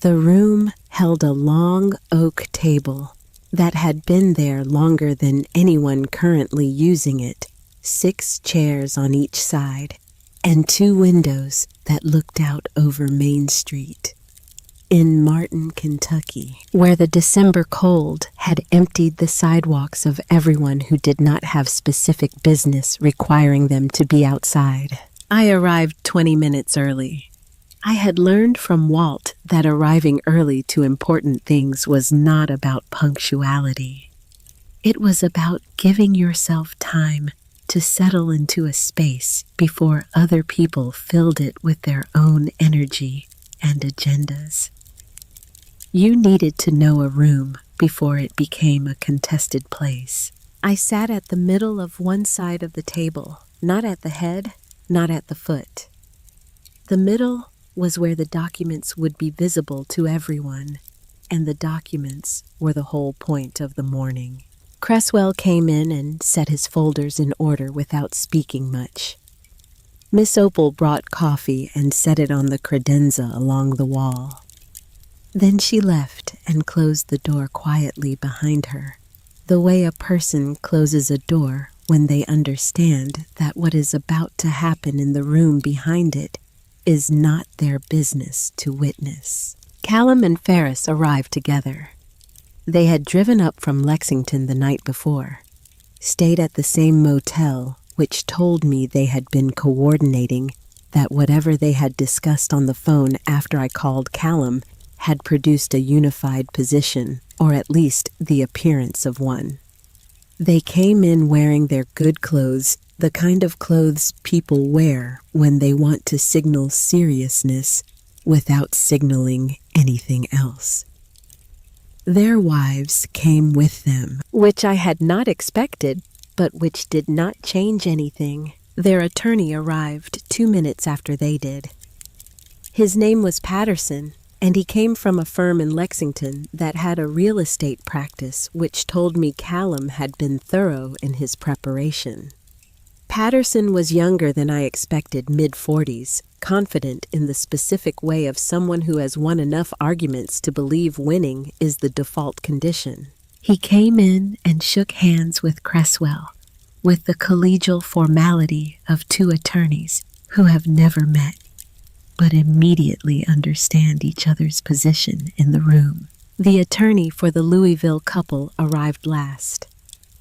The room held a long oak table that had been there longer than anyone currently using it, 6 chairs on each side, and 2 windows that looked out over Main Street. In Martin, Kentucky, where the December cold had emptied the sidewalks of everyone who did not have specific business requiring them to be outside. I arrived 20 minutes early. I had learned from Walt that arriving early to important things was not about punctuality. It was about giving yourself time to settle into a space before other people filled it with their own energy and agendas. You needed to know a room before it became a contested place. I sat at the middle of one side of the table, not at the head, not at the foot. The middle was where the documents would be visible to everyone, and the documents were the whole point of the morning. Cresswell came in and set his folders in order without speaking much. Miss Opal brought coffee and set it on the credenza along the wall. Then she left and closed the door quietly behind her, the way a person closes a door when they understand that what is about to happen in the room behind it is not their business to witness. Callum and Ferris arrived together. They had driven up from Lexington the night before, stayed at the same motel, which told me they had been coordinating that whatever they had discussed on the phone after I called Callum had produced a unified position, or at least the appearance of one. They came in wearing their good clothes, the kind of clothes people wear when they want to signal seriousness without signaling anything else. Their wives came with them, which I had not expected, but which did not change anything. Their attorney arrived 2 minutes after they did. His name was Patterson, and he came from a firm in Lexington that had a real estate practice, which told me Callum had been thorough in his preparation. Patterson was younger than I expected, mid-40s, confident in the specific way of someone who has won enough arguments to believe winning is the default condition. He came in and shook hands with Cresswell with the collegial formality of two attorneys who have never met but immediately understand each other's position in the room. The attorney for the Louisville couple arrived last.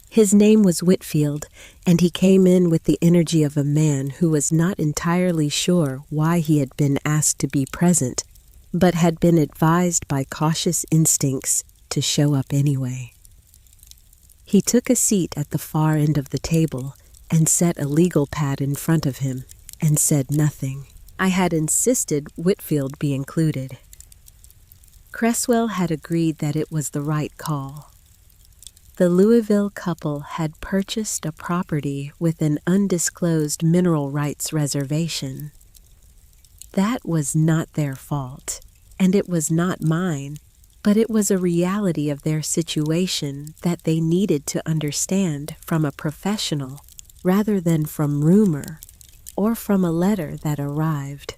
His name was Whitfield, and he came in with the energy of a man who was not entirely sure why he had been asked to be present, but had been advised by cautious instincts to show up anyway. He took a seat at the far end of the table and set a legal pad in front of him and said nothing. I had insisted Whitfield be included. Cresswell had agreed that it was the right call. The Louisville couple had purchased a property with an undisclosed mineral rights reservation. That was not their fault, and it was not mine, but it was a reality of their situation that they needed to understand from a professional rather than from rumor or from a letter that arrived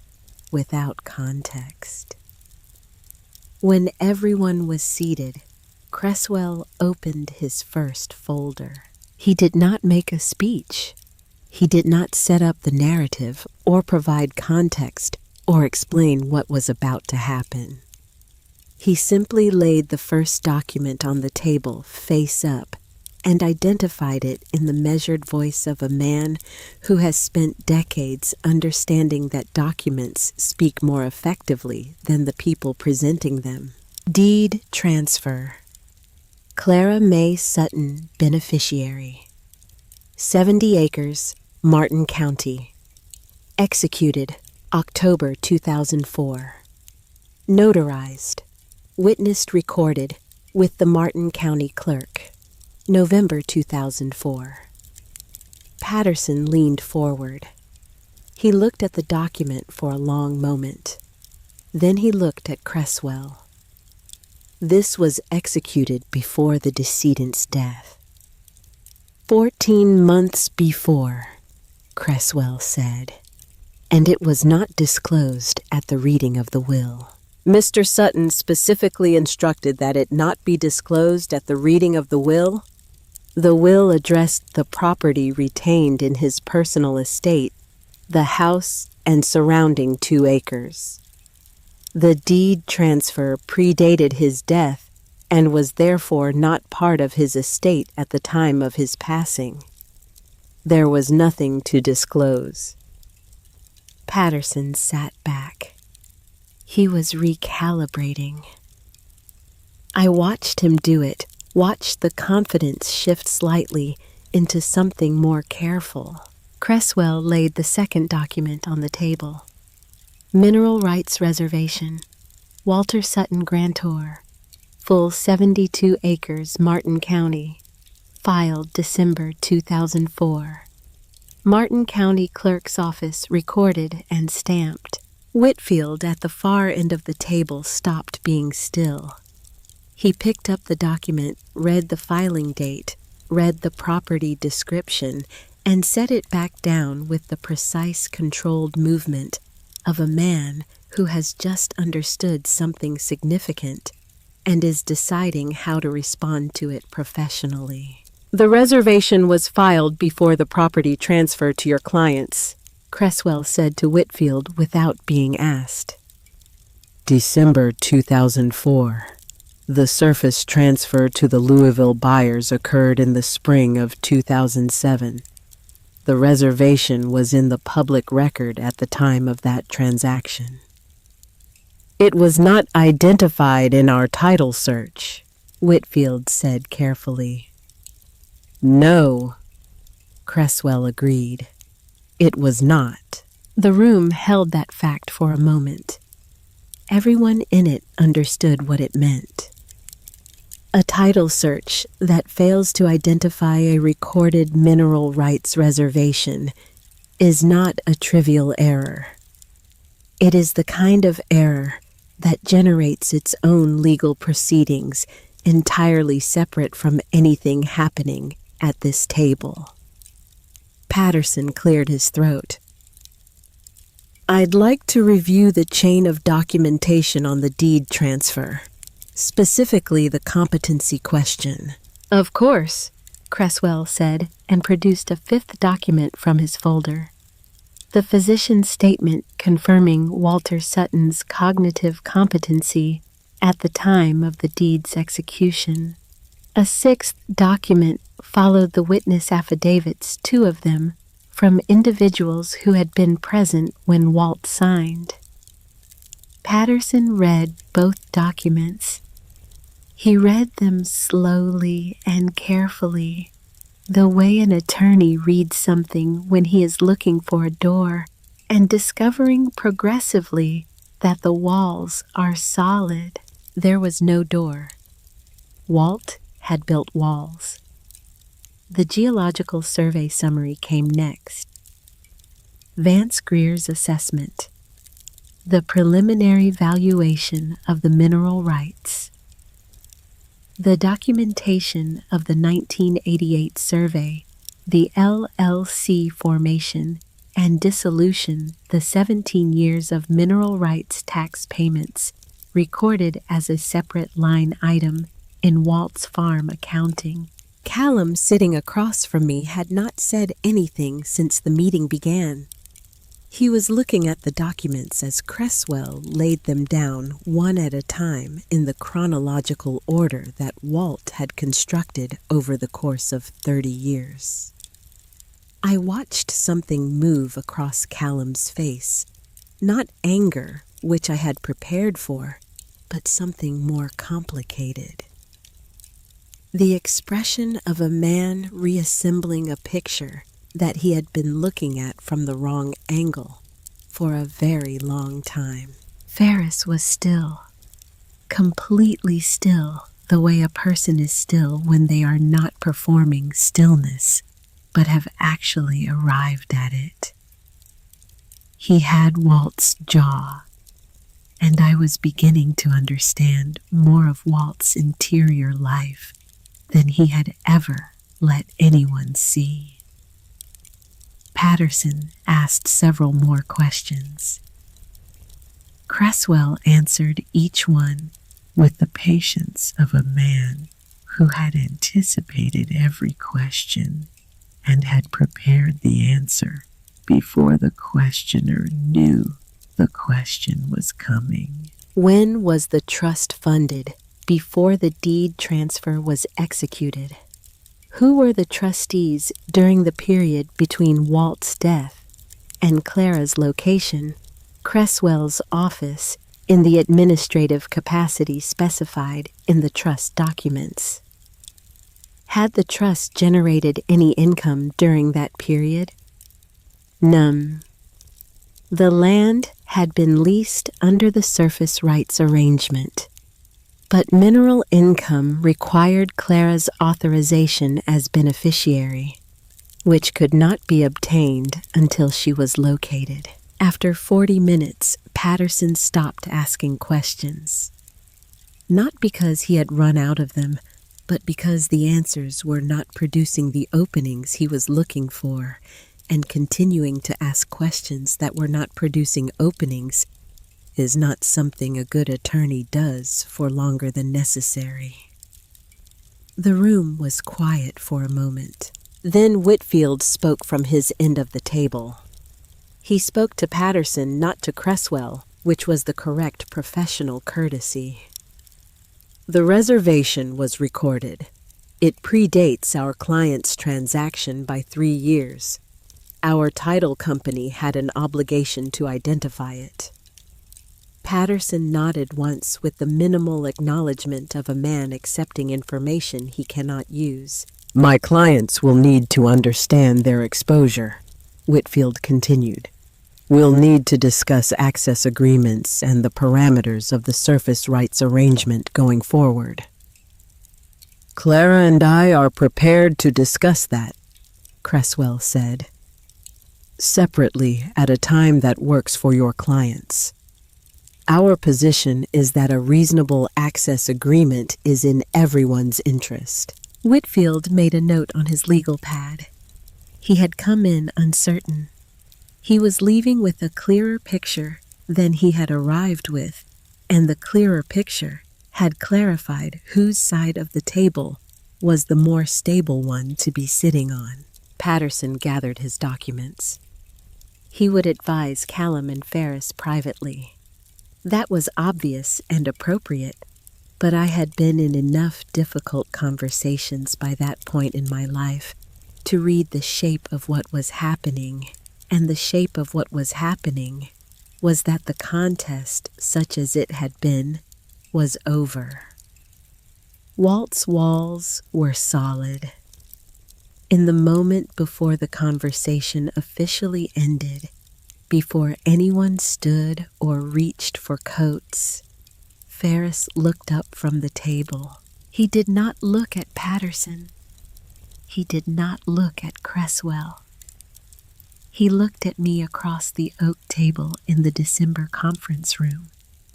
without context. When everyone was seated, Cresswell opened his first folder. He did not make a speech. He did not set up the narrative or provide context or explain what was about to happen. He simply laid the first document on the table face up and identified it in the measured voice of a man who has spent decades understanding that documents speak more effectively than the people presenting them. Deed transfer. Clara May Sutton, beneficiary. 70 acres, Martin County. Executed, October 2004. Notarized. Witnessed recorded with the Martin County Clerk. November 2004. Patterson leaned forward. He looked at the document for a long moment. Then he looked at Cresswell. This was executed before the decedent's death. 14 months before, Cresswell said, and it was not disclosed at the reading of the will. Mr. Sutton specifically instructed that it not be disclosed at the reading of the will. The will addressed the property retained in his personal estate, the house and surrounding 2 acres. The deed transfer predated his death and was therefore not part of his estate at the time of his passing. There was nothing to disclose. Patterson sat back. He was recalibrating. I watched him do it, watched the confidence shift slightly into something more careful. Cresswell laid the second document on the table. Mineral Rights Reservation, Walter Sutton Grantor, full 72 acres, Martin County, filed December 2004. Martin County Clerk's Office recorded and stamped. Whitfield at the far end of the table stopped being still. He picked up the document, read the filing date, read the property description, and set it back down with the precise, controlled movement of a man who has just understood something significant and is deciding how to respond to it professionally. The reservation was filed before the property transferred to your clients, Cresswell said to Whitfield without being asked. December 2004. The surface transfer to the Louisville buyers occurred in the spring of 2007. The reservation was in the public record at the time of that transaction. It was not identified in our title search, Whitfield said carefully. No, Cresswell agreed. It was not. The room held that fact for a moment. Everyone in it understood what it meant. A title search that fails to identify a recorded mineral rights reservation is not a trivial error. It is the kind of error that generates its own legal proceedings entirely separate from anything happening at this table. Patterson cleared his throat. I'd like to review the chain of documentation on the deed transfer, specifically the competency question. Of course, Cresswell said, and produced a fifth document from his folder. The physician's statement confirming Walter Sutton's cognitive competency at the time of the deed's execution. A sixth document followed the witness affidavits, two of them, from individuals who had been present when Walt signed. Patterson read both documents. He read them slowly and carefully, the way an attorney reads something when he is looking for a door and discovering progressively that the walls are solid. There was no door. Walt had built walls. The geological survey summary came next. Vance Greer's assessment. The preliminary valuation of the mineral rights. The documentation of the 1988 survey, the LLC formation and dissolution, the 17 years of mineral rights tax payments, recorded as a separate line item in Walt's farm accounting. Callum, sitting across from me, had not said anything since the meeting began. He was looking at the documents as Cresswell laid them down one at a time in the chronological order that Walt had constructed over the course of 30 years. I watched something move across Callum's face, not anger, which I had prepared for, but something more complicated. The expression of a man reassembling a picture that he had been looking at from the wrong angle for a very long time. Ferris was still, completely still, the way a person is still when they are not performing stillness, but have actually arrived at it. He had Walt's jaw, and I was beginning to understand more of Walt's interior life than he had ever let anyone see. Patterson asked several more questions. Cresswell answered each one with the patience of a man who had anticipated every question and had prepared the answer before the questioner knew the question was coming. When was the trust funded? Before the deed transfer was executed? Who were the trustees during the period between Walt's death and Clara's location, Cresswell's office, in the administrative capacity specified in the trust documents? Had the trust generated any income during that period? None. The land had been leased under the surface rights arrangement, but mineral income required Clara's authorization as beneficiary, which could not be obtained until she was located. After 40 minutes, Patterson stopped asking questions. Not because he had run out of them, but because the answers were not producing the openings he was looking for, and continuing to ask questions that were not producing openings is not something a good attorney does for longer than necessary. The room was quiet for a moment. Then Whitfield spoke from his end of the table. He spoke to Patterson, not to Cresswell, which was the correct professional courtesy. The reservation was recorded. It predates our client's transaction by 3 years. Our title company had an obligation to identify it. Patterson nodded once with the minimal acknowledgement of a man accepting information he cannot use. My clients will need to understand their exposure, Whitfield continued. We'll need to discuss access agreements and the parameters of the surface rights arrangement going forward. Clara and I are prepared to discuss that, Cresswell said. Separately, at a time that works for your clients. Our position is that a reasonable access agreement is in everyone's interest. Whitfield made a note on his legal pad. He had come in uncertain. He was leaving with a clearer picture than he had arrived with, and the clearer picture had clarified whose side of the table was the more stable one to be sitting on. Patterson gathered his documents. He would advise Callum and Ferris privately. That was obvious and appropriate, but I had been in enough difficult conversations by that point in my life to read the shape of what was happening, and the shape of what was happening was that the contest, such as it had been, was over. Walt's walls were solid. In the moment before the conversation officially ended, before anyone stood or reached for coats, Ferris looked up from the table. He did not look at Patterson. He did not look at Cresswell. He looked at me across the oak table in the December conference room,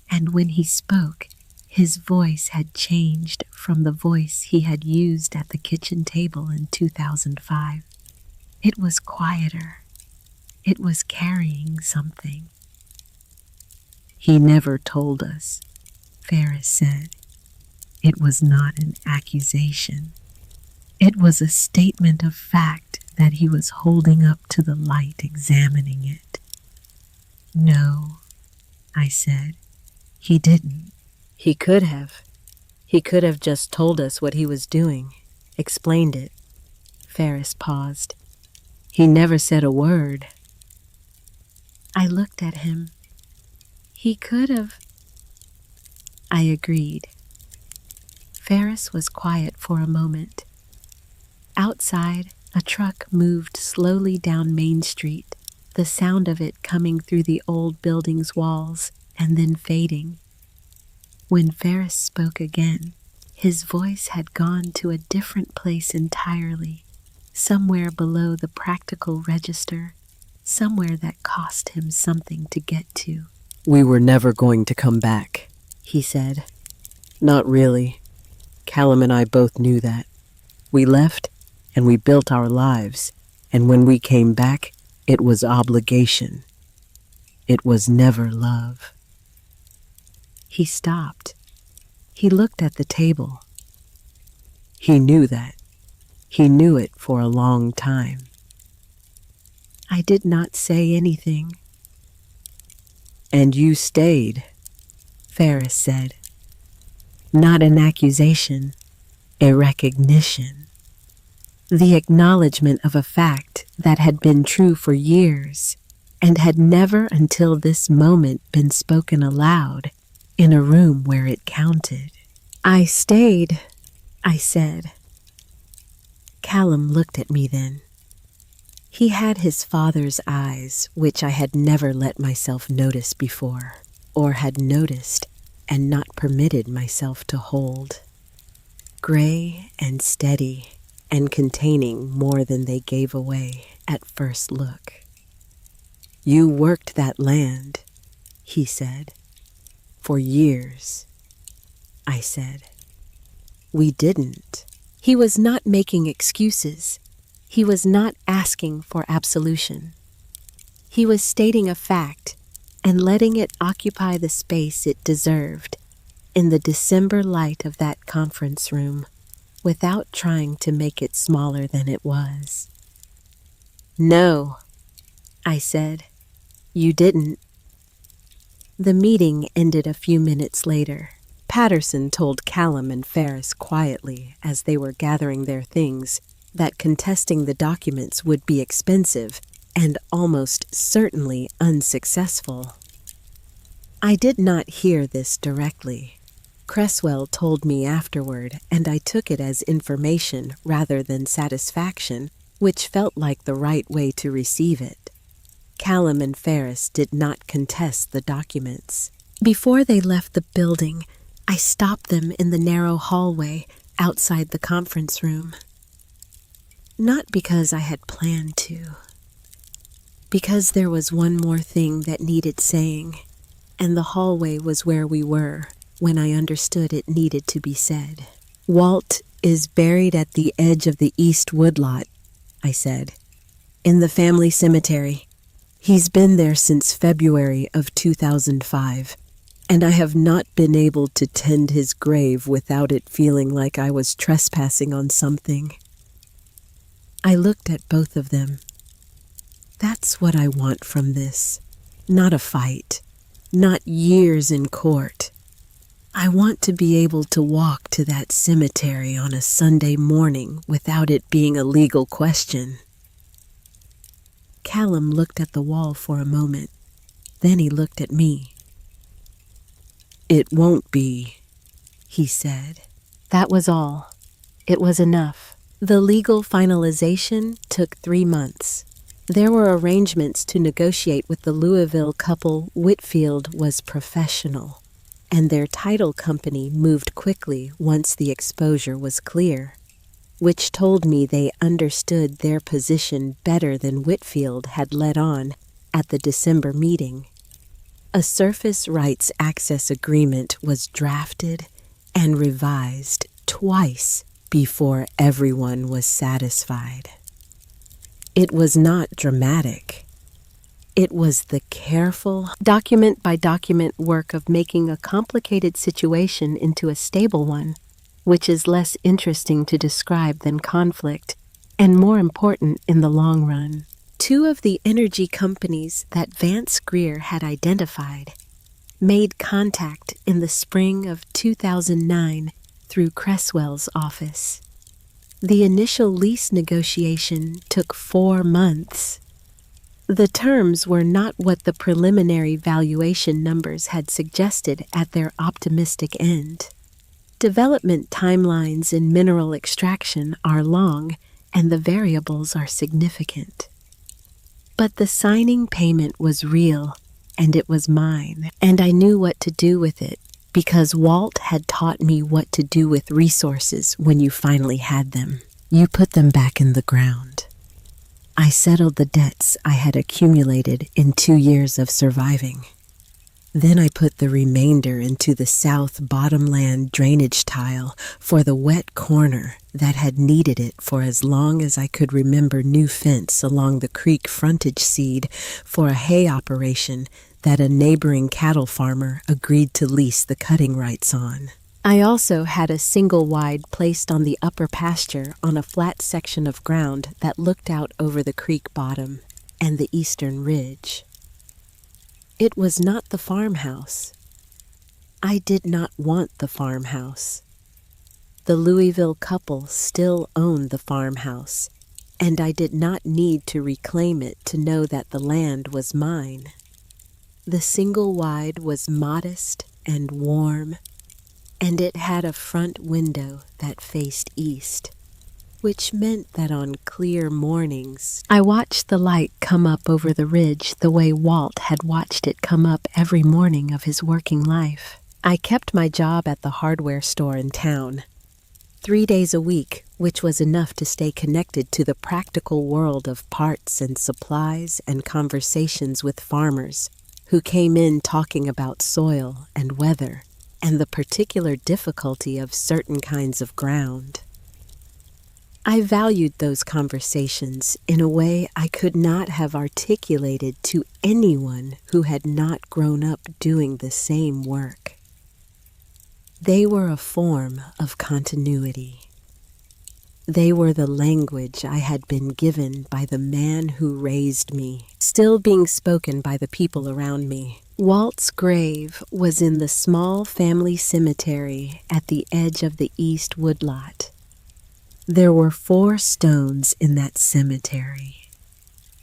and when he spoke, his voice had changed from the voice he had used at the kitchen table in 2005. It was quieter. It was carrying something. "He never told us," Ferris said. "It was not an accusation. It was a statement of fact that he was holding up to the light, examining it." "No," I said. "He didn't." "He could have. He could have just told us what he was doing, explained it." Ferris paused. "He never said a word." I looked at him. "He could have." I agreed. Ferris was quiet for a moment. Outside, a truck moved slowly down Main Street, the sound of it coming through the old building's walls and then fading. When Ferris spoke again, his voice had gone to a different place entirely, somewhere below the practical register, somewhere that cost him something to get to. "We were never going to come back," he said. "Not really. Callum and I both knew that. We left and we built our lives, and when we came back, it was obligation. It was never love." He stopped. He looked at the table. He knew that. He knew it for a long time. I did not say anything. "And you stayed," Ferris said. "Not an accusation, a recognition. The acknowledgement of a fact that had been true for years and had never until this moment been spoken aloud in a room where it counted." "I stayed," I said. Callum looked at me then. He had his father's eyes, which I had never let myself notice before, or had noticed and not permitted myself to hold. Gray and steady, and containing more than they gave away at first look. "You worked that land," he said. "For years." I said. "We didn't." He was not making excuses. He was not asking for absolution. He was stating a fact and letting it occupy the space it deserved in the December light of that conference room, without trying to make it smaller than it was. "No," I said, "you didn't." The meeting ended a few minutes later. Patterson told Callum and Ferris quietly as they were gathering their things that contesting the documents would be expensive and almost certainly unsuccessful. I did not hear this directly. Cresswell told me afterward, and I took it as information rather than satisfaction, which felt like the right way to receive it. Callum and Ferris did not contest the documents. Before they left the building, I stopped them in the narrow hallway outside the conference room. Not because I had planned to. Because there was one more thing that needed saying, and the hallway was where we were when I understood it needed to be said. "Walt is buried at the edge of the east woodlot," I said, "in the family cemetery. He's been there since February of 2005. and I have not been able to tend his grave without it feeling like I was trespassing on something. I looked at both of them. That's what I want from this. Not a fight, not years in court. I want to be able to walk to that cemetery on a Sunday morning without it being a legal question. Callum looked at the wall for a moment. Then he looked at me. "It won't be," he said. That was all. It was enough. The legal finalization took 3 months. There were arrangements to negotiate with the Louisville couple. Whitfield was professional, and their title company moved quickly once the exposure was clear, which told me they understood their position better than Whitfield had let on at the December meeting. A surface rights access agreement was drafted and revised twice before everyone was satisfied. It was not dramatic. It was the careful, document-by-document work of making a complicated situation into a stable one, which is less interesting to describe than conflict, and more important in the long run. 2 of the energy companies that Vance Greer had identified made contact in the spring of 2009 through Cresswell's office. The initial lease negotiation took 4 months. The terms were not what the preliminary valuation numbers had suggested at their optimistic end. Development timelines in mineral extraction are long, and the variables are significant. But the signing payment was real, and it was mine, and I knew what to do with it, because Walt had taught me what to do with resources when you finally had them. You put them back in the ground. I settled the debts I had accumulated in 2 years of surviving. Then I put the remainder into the south bottomland drainage tile for the wet corner that had needed it for as long as I could remember new fence along the creek frontage seed for a hay operation that a neighboring cattle farmer agreed to lease the cutting rights on. I also had a single wide placed on the upper pasture on a flat section of ground that looked out over the creek bottom and the eastern ridge. It was not the farmhouse. I did not want the farmhouse. The Louisville couple still owned the farmhouse, and I did not need to reclaim it to know that the land was mine. The single wide was modest and warm, and it had a front window that faced east, which meant that on clear mornings I watched the light come up over the ridge the way Walt had watched it come up every morning of his working life. I kept my job at the hardware store in town, 3 days a week, which was enough to stay connected to the practical world of parts and supplies and conversations with farmers who came in talking about soil and weather and the particular difficulty of certain kinds of ground. I valued those conversations in a way I could not have articulated to anyone who had not grown up doing the same work. They were a form of continuity. They were the language I had been given by the man who raised me, still being spoken by the people around me. Walt's grave was in the small family cemetery at the edge of the east woodlot. There were 4 stones in that cemetery.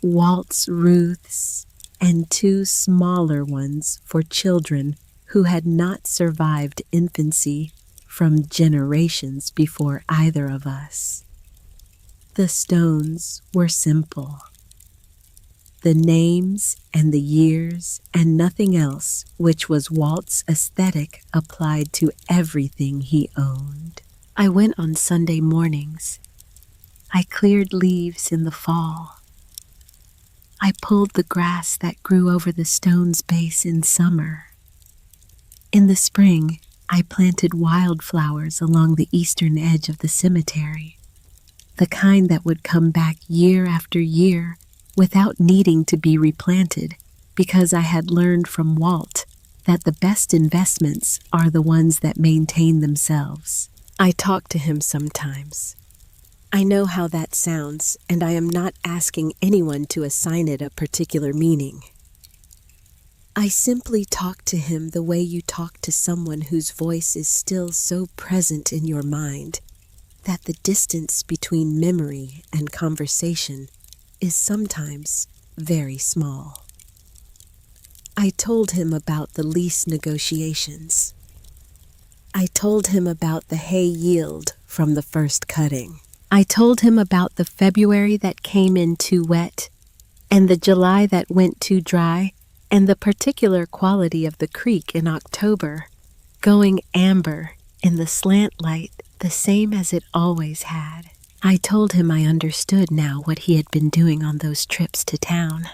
Walt's Ruth's and 2 smaller ones for children who had not survived infancy from generations before either of us. The stones were simple. The names and the years and nothing else, which was Walt's aesthetic applied to everything he owned. I went on Sunday mornings. I cleared leaves in the fall. I pulled the grass that grew over the stone's base in summer. In the spring, I planted wildflowers along the eastern edge of the cemetery, the kind that would come back year after year without needing to be replanted because I had learned from Walt that the best investments are the ones that maintain themselves. I talk to him sometimes. I know how that sounds, and I am not asking anyone to assign it a particular meaning. I simply talk to him the way you talk to someone whose voice is still so present in your mind that the distance between memory and conversation is sometimes very small. I told him about the lease negotiations. I told him about the hay yield from the first cutting. I told him about the February that came in too wet, and the July that went too dry, and the particular quality of the creek in October, going amber in the slant light, the same as it always had. I told him I understood now what he had been doing on those trips to town.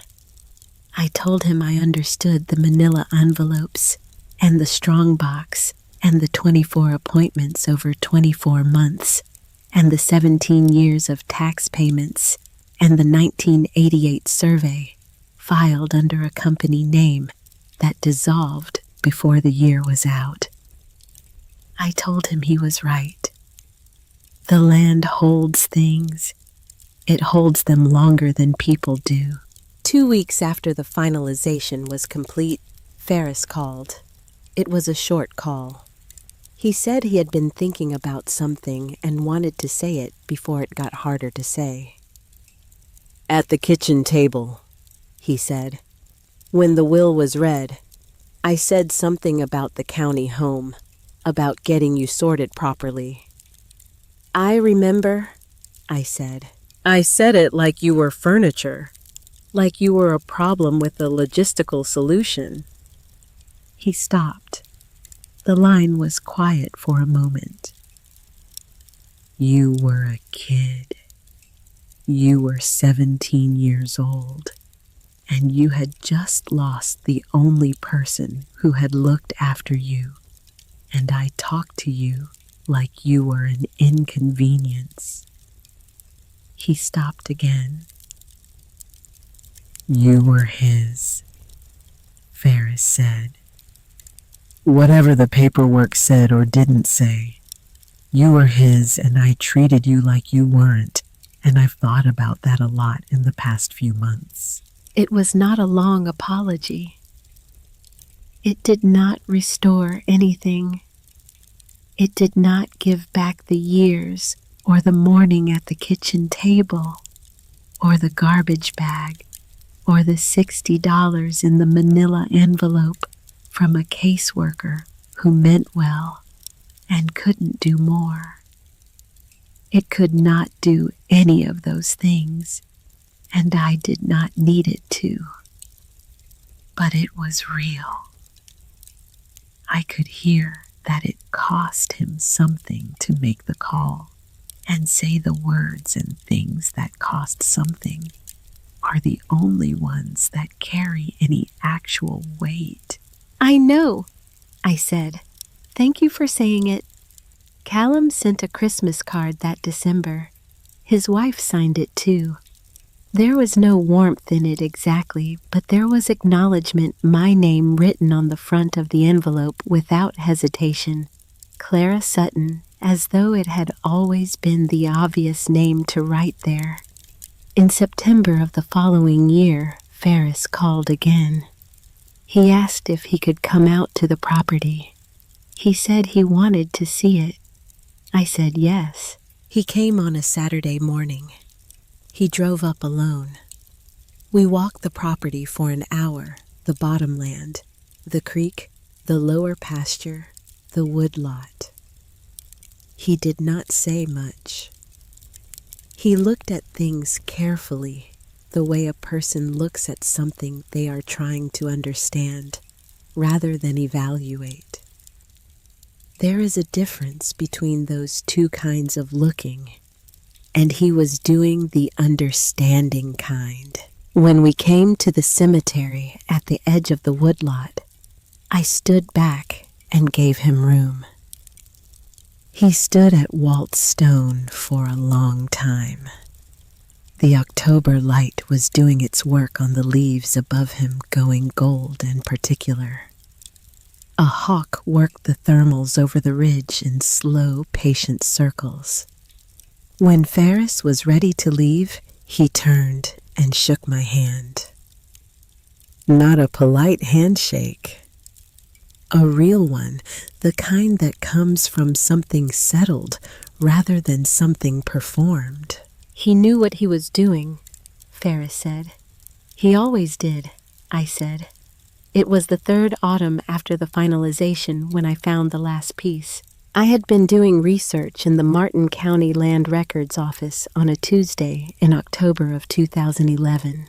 I told him I understood the manila envelopes, and the strong box, and the 24 appointments over 24 months, and the 17 years of tax payments, and the 1988 survey, filed under a company name that dissolved before the year was out. I told him he was right. The land holds things. It holds them longer than people do. 2 weeks after the finalization was complete, Ferris called. It was a short call. He said he had been thinking about something and wanted to say it before it got harder to say. At the kitchen table, he said, when the will was read, I said something about the county home, about getting you sorted properly. I remember, I said. I said it like you were furniture, like you were a problem with a logistical solution. He stopped. The line was quiet for a moment. You were a kid. You were 17 years old, and you had just lost the only person who had looked after you, and I talked to you like you were an inconvenience. He stopped again. You were his, Ferris said. Whatever the paperwork said or didn't say, you were his, and I treated you like you weren't, and I've thought about that a lot in the past few months. It was not a long apology. It did not restore anything. It did not give back the years, or the morning at the kitchen table, or the garbage bag, or the $60 in the manila envelope from a caseworker who meant well and couldn't do more. It could not do any of those things, and I did not need it to. But it was real. I could hear that it cost him something to make the call and say the words, and things that cost something are the only ones that carry any actual weight. I know, I said. Thank you for saying it. Callum sent a Christmas card that December. His wife signed it too. There was no warmth in it exactly, but there was acknowledgement, my name written on the front of the envelope without hesitation. Clara Sutton, as though it had always been the obvious name to write there. In September of the following year, Ferris called again. He asked if he could come out to the property. He said he wanted to see it. I said yes. He came on a Saturday morning. He drove up alone. We walked the property for an hour, the bottomland, the creek, the lower pasture, the woodlot. He did not say much. He looked at things carefully, the way a person looks at something they are trying to understand, rather than evaluate. There is a difference between those two kinds of looking, and he was doing the understanding kind. When we came to the cemetery at the edge of the woodlot, I stood back and gave him room. He stood at Walt's stone for a long time. The October light was doing its work on the leaves above him, going gold and particular. A hawk worked the thermals over the ridge in slow, patient circles. When Ferris was ready to leave, he turned and shook my hand. Not a polite handshake. A real one, the kind that comes from something settled rather than something performed. He knew what he was doing, Ferris said. He always did, I said. It was the third autumn after the finalization when I found the last piece. I had been doing research in the Martin County Land Records office on a Tuesday in October of 2011.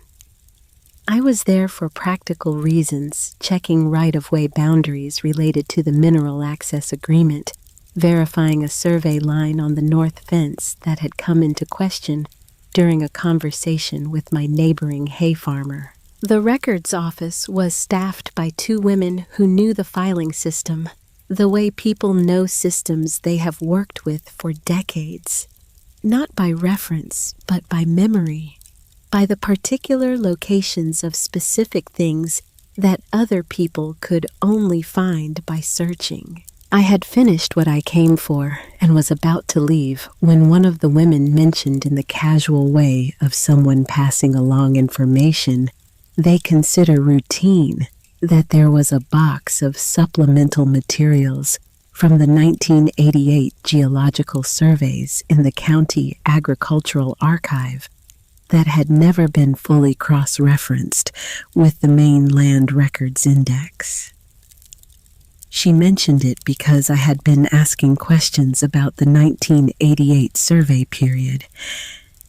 I was there for practical reasons, checking right-of-way boundaries related to the mineral access agreement, verifying a survey line on the north fence that had come into question during a conversation with my neighboring hay farmer. The records office was staffed by two women who knew the filing system, the way people know systems they have worked with for decades, not by reference, but by memory, by the particular locations of specific things that other people could only find by searching. I had finished what I came for and was about to leave when one of the women mentioned in the casual way of someone passing along information they consider routine that there was a box of supplemental materials from the 1988 geological surveys in the county agricultural archive that had never been fully cross-referenced with the main land records index. She mentioned it because I had been asking questions about the 1988 survey period,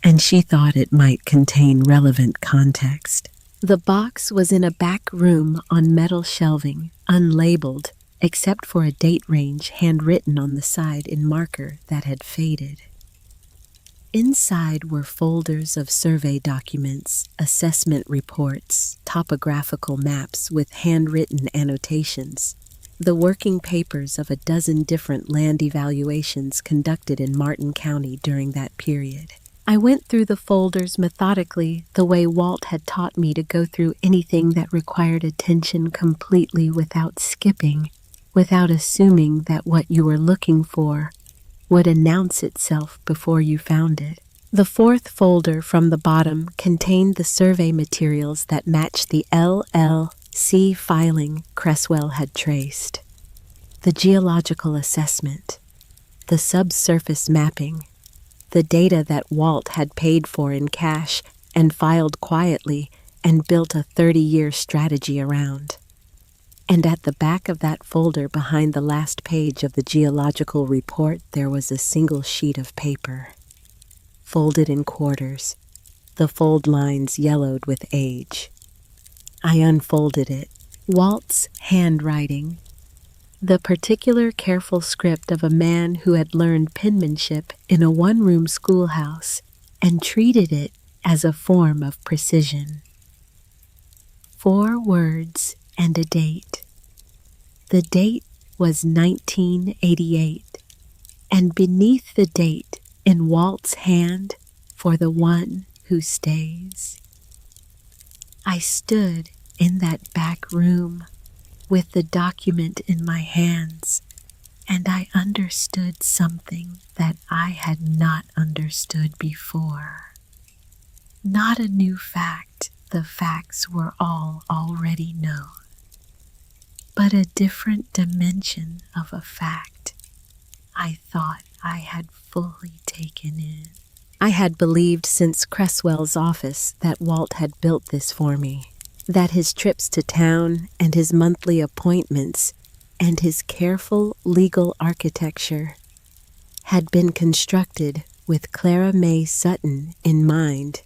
and she thought it might contain relevant context. The box was in a back room on metal shelving, unlabeled, except for a date range handwritten on the side in marker that had faded. Inside were folders of survey documents, assessment reports, topographical maps with handwritten annotations, the working papers of a dozen different land evaluations conducted in Martin County during that period. I went through the folders methodically the way Walt had taught me to go through anything that required attention completely without skipping, without assuming that what you were looking for would announce itself before you found it. The fourth folder from the bottom contained the survey materials that matched the LLC filing Cresswell had traced. The geological assessment, the subsurface mapping, the data that Walt had paid for in cash and filed quietly and built a 30-year strategy around. And at the back of that folder behind the last page of the geological report there was a single sheet of paper, folded in quarters, the fold lines yellowed with age. I unfolded it. Walt's handwriting, the particular careful script of a man who had learned penmanship in a one-room schoolhouse and treated it as a form of precision. 4 words and a date. The date was 1988, and beneath the date, in Walt's hand, for the one who stays. I stood in that back room with the document in my hands, and I understood something that I had not understood before. Not a new fact, the facts were all already known, but a different dimension of a fact I thought I had fully taken in. I had believed since Cresswell's office that Walt had built this for me, that his trips to town and his monthly appointments and his careful legal architecture had been constructed with Clara May Sutton in mind,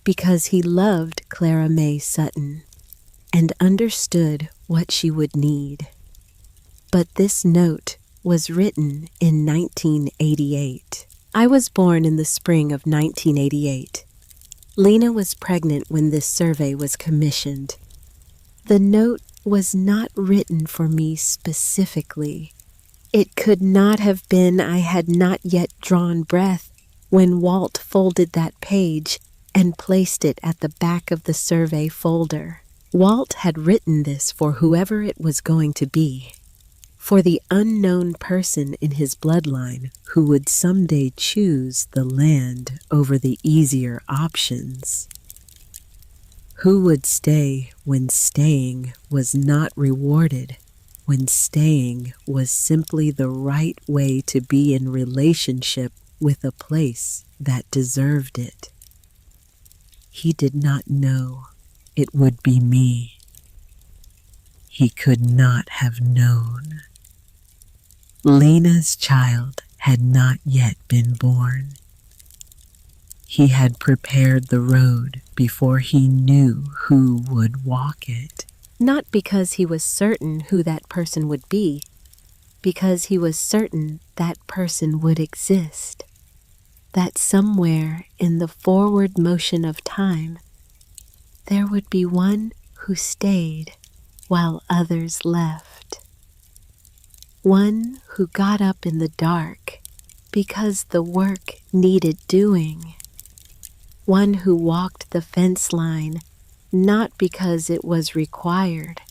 because he loved Clara May Sutton and understood what she would need. But this note was written in 1988. I was born in the spring of 1988. Lena was pregnant when this survey was commissioned. The note was not written for me specifically. It could not have been I had not yet drawn breath when Walt folded that page and placed it at the back of the survey folder. Walt had written this for whoever it was going to be, for the unknown person in his bloodline who would someday choose the land over the easier options. Who would stay when staying was not rewarded, when staying was simply the right way to be in relationship with a place that deserved it. He did not know it would be me. He could not have known. Lena's child had not yet been born. He had prepared the road before he knew who would walk it. Not because he was certain who that person would be, because he was certain that person would exist. That somewhere in the forward motion of time, there would be one who stayed while others left. One who got up in the dark because the work needed doing. One who walked the fence line not because it was required,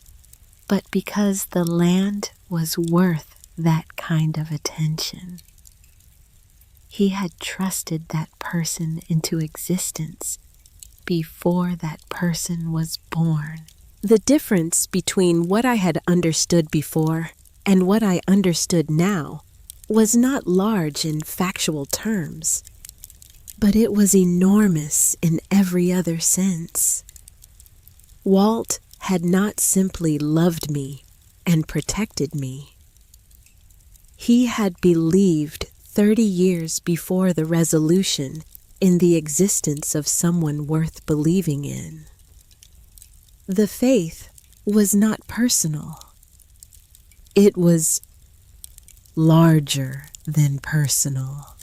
but because the land was worth that kind of attention. He had trusted that person into existence before that person was born. The difference between what I had understood before and what I understood now was not large in factual terms, but it was enormous in every other sense. Walt had not simply loved me and protected me. He had believed 30 years before the resolution in the existence of someone worth believing in. The faith was not personal. It was larger than personal.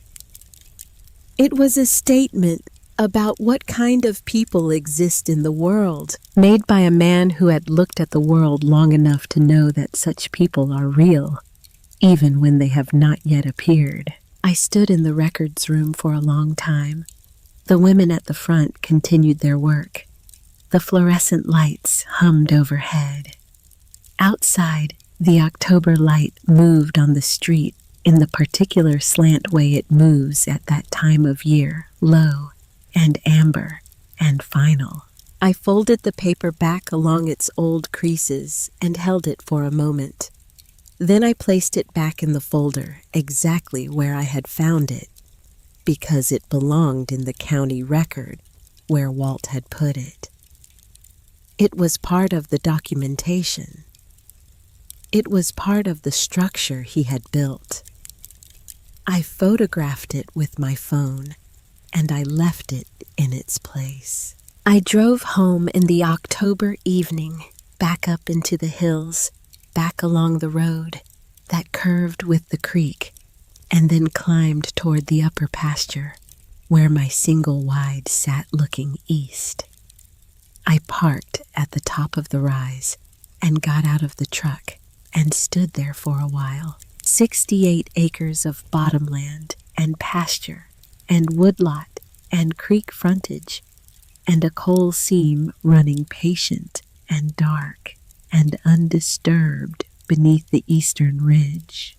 It was a statement about what kind of people exist in the world, made by a man who had looked at the world long enough to know that such people are real, even when they have not yet appeared. I stood in the records room for a long time. The women at the front continued their work. The fluorescent lights hummed overhead. Outside, the October light moved on the street in the particular slant way it moves at that time of year, low and amber and final. I folded the paper back along its old creases and held it for a moment. Then I placed it back in the folder exactly where I had found it, because it belonged in the county record where Walt had put it. It was part of the documentation. It was part of the structure he had built. I photographed it with my phone, and I left it in its place. I drove home in the October evening, back up into the hills, back along the road that curved with the creek, and then climbed toward the upper pasture, where my single wide sat looking east. I parked at the top of the rise and got out of the truck and stood there for a while. 68 acres of bottomland and pasture and woodlot and creek frontage and a coal seam running patient and dark and undisturbed beneath the eastern ridge.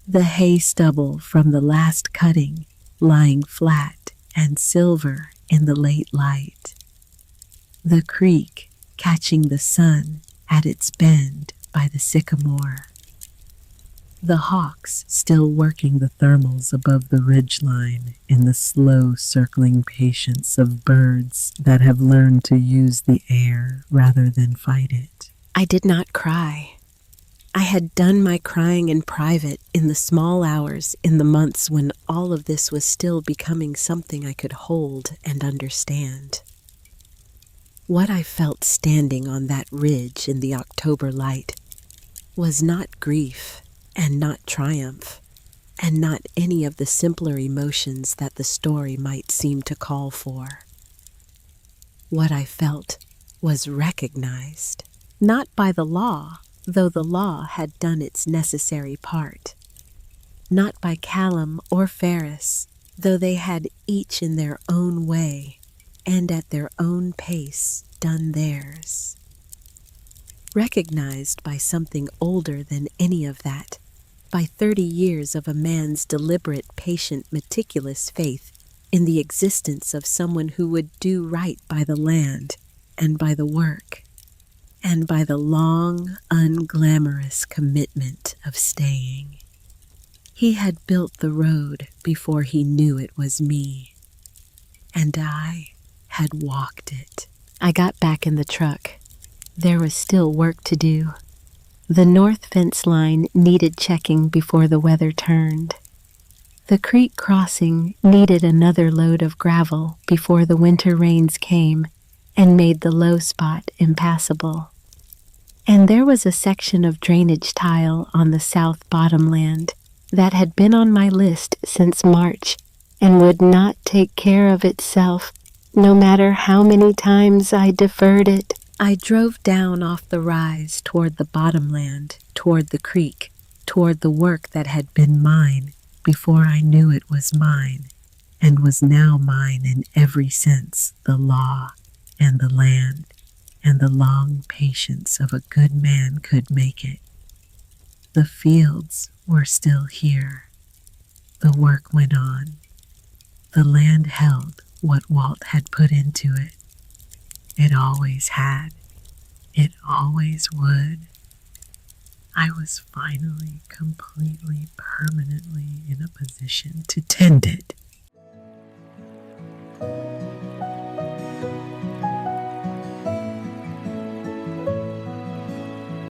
The hay stubble from the last cutting lying flat and silver in the late light. The creek catching the sun at its bend by the sycamore. The hawks still working the thermals above the ridgeline in the slow circling patience of birds that have learned to use the air rather than fight it. I did not cry. I had done my crying in private in the small hours in the months when all of this was still becoming something I could hold and understand. What I felt standing on that ridge in the October light was not grief and not triumph, and not any of the simpler emotions that the story might seem to call for. What I felt was recognized, not by the law, though the law had done its necessary part, not by Callum or Ferris, though they had each in their own way and at their own pace done theirs. Recognized by something older than any of that, by 30 years of a man's deliberate, patient, meticulous faith in the existence of someone who would do right by the land and by the work, and by the long, unglamorous commitment of staying. He had built the road before he knew it was me, and I had walked it. I got back in the truck. There was still work to do. The north fence line needed checking before the weather turned. The creek crossing needed another load of gravel before the winter rains came and made the low spot impassable. And there was a section of drainage tile on the south bottomland that had been on my list since March and would not take care of itself, no matter how many times I deferred it. I drove down off the rise toward the bottomland, toward the creek, toward the work that had been mine before I knew it was mine, and was now mine in every sense, the law and the land and the long patience of a good man could make it. The fields were still here. The work went on. The land held what Walt had put into it. It always had. It always would. I was finally, completely, permanently in a position to tend it.